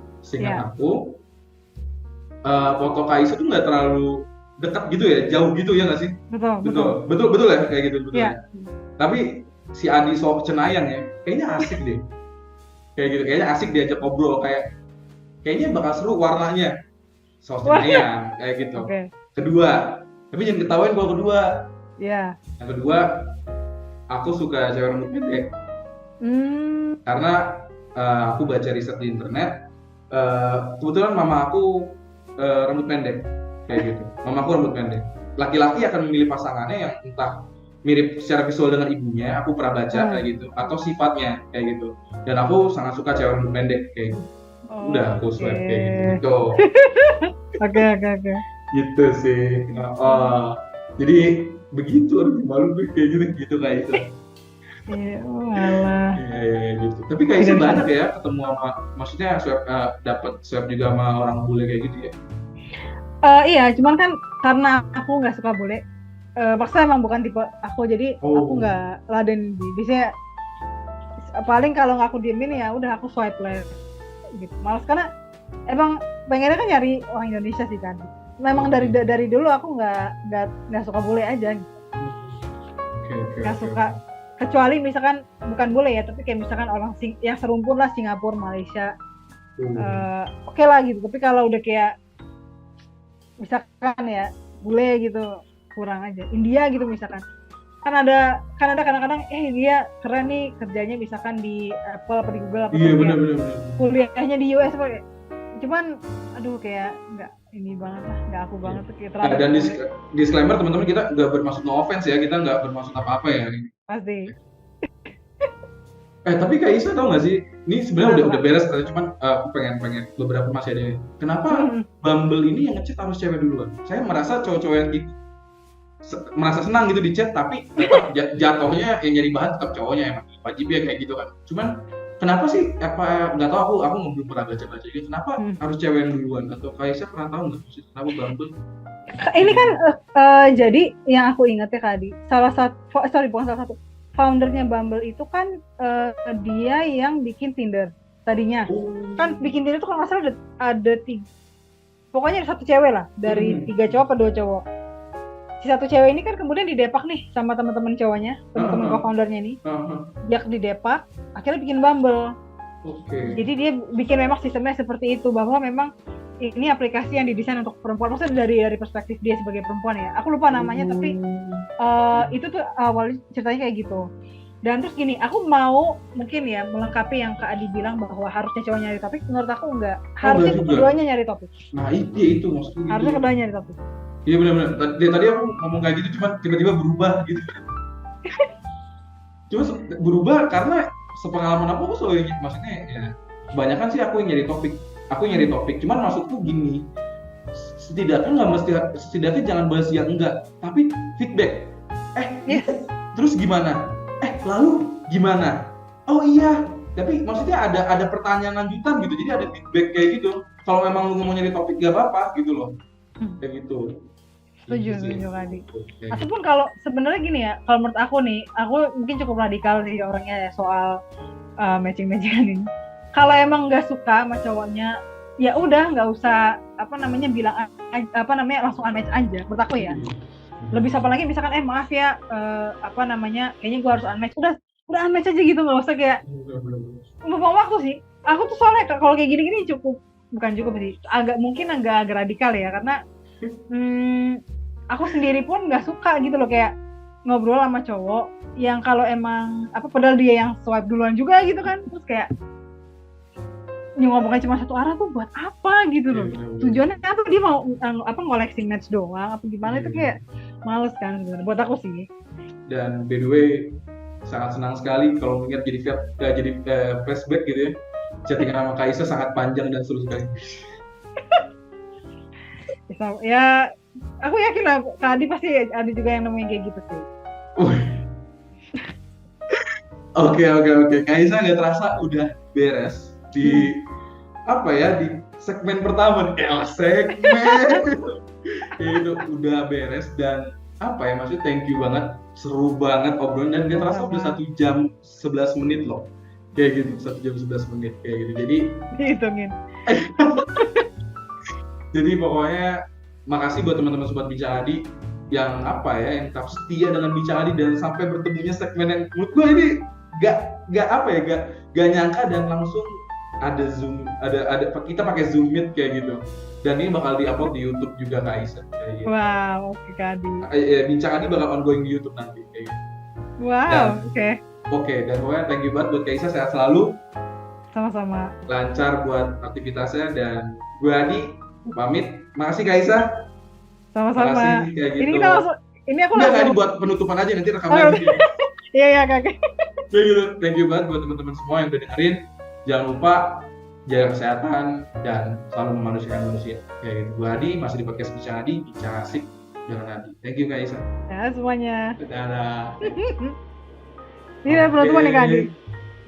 foto Kak Aisyah tuh nggak terlalu dekat gitu ya, jauh gitu ya nggak sih? Betul ya, kayak gitu betul. Ya. Tapi si Adi sok cenayang ya, kayaknya asik deh. Kayak gitu, kayaknya asik diajak ngobrol, kayaknya bakal seru warnanya. Sok cenayang kayak gitu. Kedua, tapi jangan ketawain kalau kedua. Iya. Yang kedua, aku suka cewek rambut pendek. Karena aku baca riset di internet, kebetulan mama aku rambut pendek, kayak gitu. Mama aku rambut pendek. Laki-laki akan memilih pasangannya yang entah mirip secara visual dengan ibunya, aku pernah baca kayak gitu, atau sifatnya kayak gitu. Dan aku sangat suka cewek rambut pendek kayak gitu. Udah aku swipe kayak gitu. Oke. Gitu sih. Jadi begitu, aduh malu gue kayak gitu kayak itu. Iya gitu. Tapi kayaknya banyak ya ketemu sama, maksudnya dapat swipe juga sama orang bule kayak gitu ya. Iya, cuman kan karena aku nggak suka bule, maksudnya emang bukan tipe aku, jadi aku nggak laden biasanya. Paling kalau nggak aku diemin ya udah aku swipe left gitu. Malas karena emang pengennya kan nyari orang Indonesia sih kan. Memang dari dulu aku nggak suka bule aja. Nggak suka. Kecuali misalkan bukan bule ya, tapi kayak misalkan orang yang serumpun lah, Singapura, Malaysia, oke lah gitu. Tapi kalau udah kayak misalkan ya bule gitu kurang aja. India gitu misalkan, kan ada kadang-kadang dia keren nih kerjanya misalkan di Apple atau di Google, apa bener. Kuliahnya di US apa, cuman aduh kayak nggak ini banget lah, nggak aku banget tuh kayak terlalu. Dan disclaimer teman-teman, kita nggak bermaksud no offense ya, kita nggak bermaksud apa-apa ya. Pasti. Tapi Kak Isa tau nggak sih, ini sebenarnya udah beres, cuman aku pengen beberapa masih ada. Kenapa Bumble ini yang ngechat harus cewek duluan? Saya merasa cowok-cowok yang gitu merasa senang gitu di chat, tapi jatuhnya yang nyari bahan tetap cowoknya, emang wajib ya kayak gitu kan. Cuman kenapa sih, apa nggak tahu, aku belum pernah baca gitu, kenapa harus cewek yang duluan? Atau Kak Isa pernah tahu nggak sih kenapa Bumble? Ini kan jadi yang aku ingat ya Kak Adi, bukan salah satu foundernya Bumble itu kan dia yang bikin Tinder tadinya. Kan bikin Tinder itu kalau nggak salah ada 3, pokoknya ada 1 cewek lah dari 3 cowok atau 2 cowok. Si 1 cewek ini kan kemudian didepak nih sama teman-teman cowoknya, teman-teman co-foundernya nih. Dia didepak, akhirnya bikin Bumble. Jadi dia bikin memang sistemnya seperti itu, bahwa memang ini aplikasi yang didesain untuk perempuan. Maksudnya dari perspektif dia sebagai perempuan ya. Aku lupa namanya, tapi itu tuh awalnya ceritanya kayak gitu. Dan terus gini, aku mau mungkin ya melengkapi yang Kak Adi bilang bahwa harusnya cowok nyari topik. Menurut aku enggak. Harusnya keduanya nyari topik. Nah itu maksudnya. Harusnya keduanya nyari topik. Iya benar-benar. Tadi aku ngomong kayak gitu, cuman tiba-tiba berubah gitu. Cuma berubah karena sepengalaman aku selalu maksudnya ya kebanyakan sih aku yang nyari topik. Aku yang nyari topik. Cuman maksudku gini, setidaknya nggak mesti, setidaknya jangan bahas yang enggak, tapi feedback. Yes. Terus gimana? Lalu gimana? Oh iya, tapi maksudnya ada pertanyaan lanjutan gitu, jadi ada feedback kayak gitu. Kalau memang lu mau nyari topik gak apa-apa gitu loh, kayak gitu. Setuju Kadi. Ataupun kalau sebenarnya gini ya, kalau menurut aku nih, aku mungkin cukup radikal sih orangnya ya soal matching-matchingan ini. Kalau emang nggak suka sama cowoknya, ya udah nggak usah bilang langsung unmatch aja. Menurut aku ya. Lebih siapa lagi misalkan maaf ya kayaknya gue harus unmatch, udah unmatch aja gitu, nggak usah kayak buang waktu sih. Aku tuh soalnya kalau kayak gini bukan cukup sih, agak radikal ya, karena aku sendiri pun nggak suka gitu loh kayak ngobrol sama cowok yang kalau emang padahal dia yang swipe duluan juga gitu kan, terus kayak ngomongnya cuma satu arah tuh buat apa gitu loh. Tujuannya apa, dia mau ngoleksi match doang apa gimana, itu kayak males kan sebenarnya buat aku sih. Dan by the way, sangat senang sekali kalau mengingat jadi flashback gitu ya, chattingan sama Kaisa sangat panjang dan seru sekali. Ya aku yakin lah Kak Adi pasti ada juga yang nemuin kayak gitu sih. Oke. Kaisa nggak terasa udah beres di di segmen pertama nih. Segmen itu udah beres, dan maksudnya thank you banget, seru banget obrolan, dan nggak terasa udah 1 jam 11 menit loh, kayak gitu, 1 jam 11 menit kayak gitu. Jadi dihitungin. Jadi pokoknya makasih buat teman-teman Sobat Bincang Adi yang yang tetap setia dengan Bincang Adi, dan sampai bertemunya segmen yang menurut gue ini gak nyangka, dan langsung ada Zoom, ada kita pakai Zoom Meet kayak gitu, dan ini bakal di-upload di YouTube juga Kak Aisyah kayak gitu. Wow, oke Kak Adi. Bincang Adi bakal ongoing di YouTube nanti kayak gitu. Wow, oke. Dan pokoknya thank you banget buat Kak Aisyah, sehat selalu. Sama-sama. Lancar buat aktivitasnya, dan gue Adi pamit. Makasih Kak Aisyah. Sama-sama. Makasih, kayak gitu. Ini kita langsung, ini aku langsung. Ini buat penutupan aja, nanti rekam lagi. Iya Kak. Kayak gitu. Thank you banget buat teman-teman semua yang udah dengerin. Jangan lupa jaga kesehatan dan selalu memanusiakan manusia. Kayak gitu. Gue Adi, masih di podcast Bincang Adi, Bincang Asik, jangan Adi. Thank you Kak Aisyah. Ya semuanya. Dadah. Ini penutupan nih Kak Adi.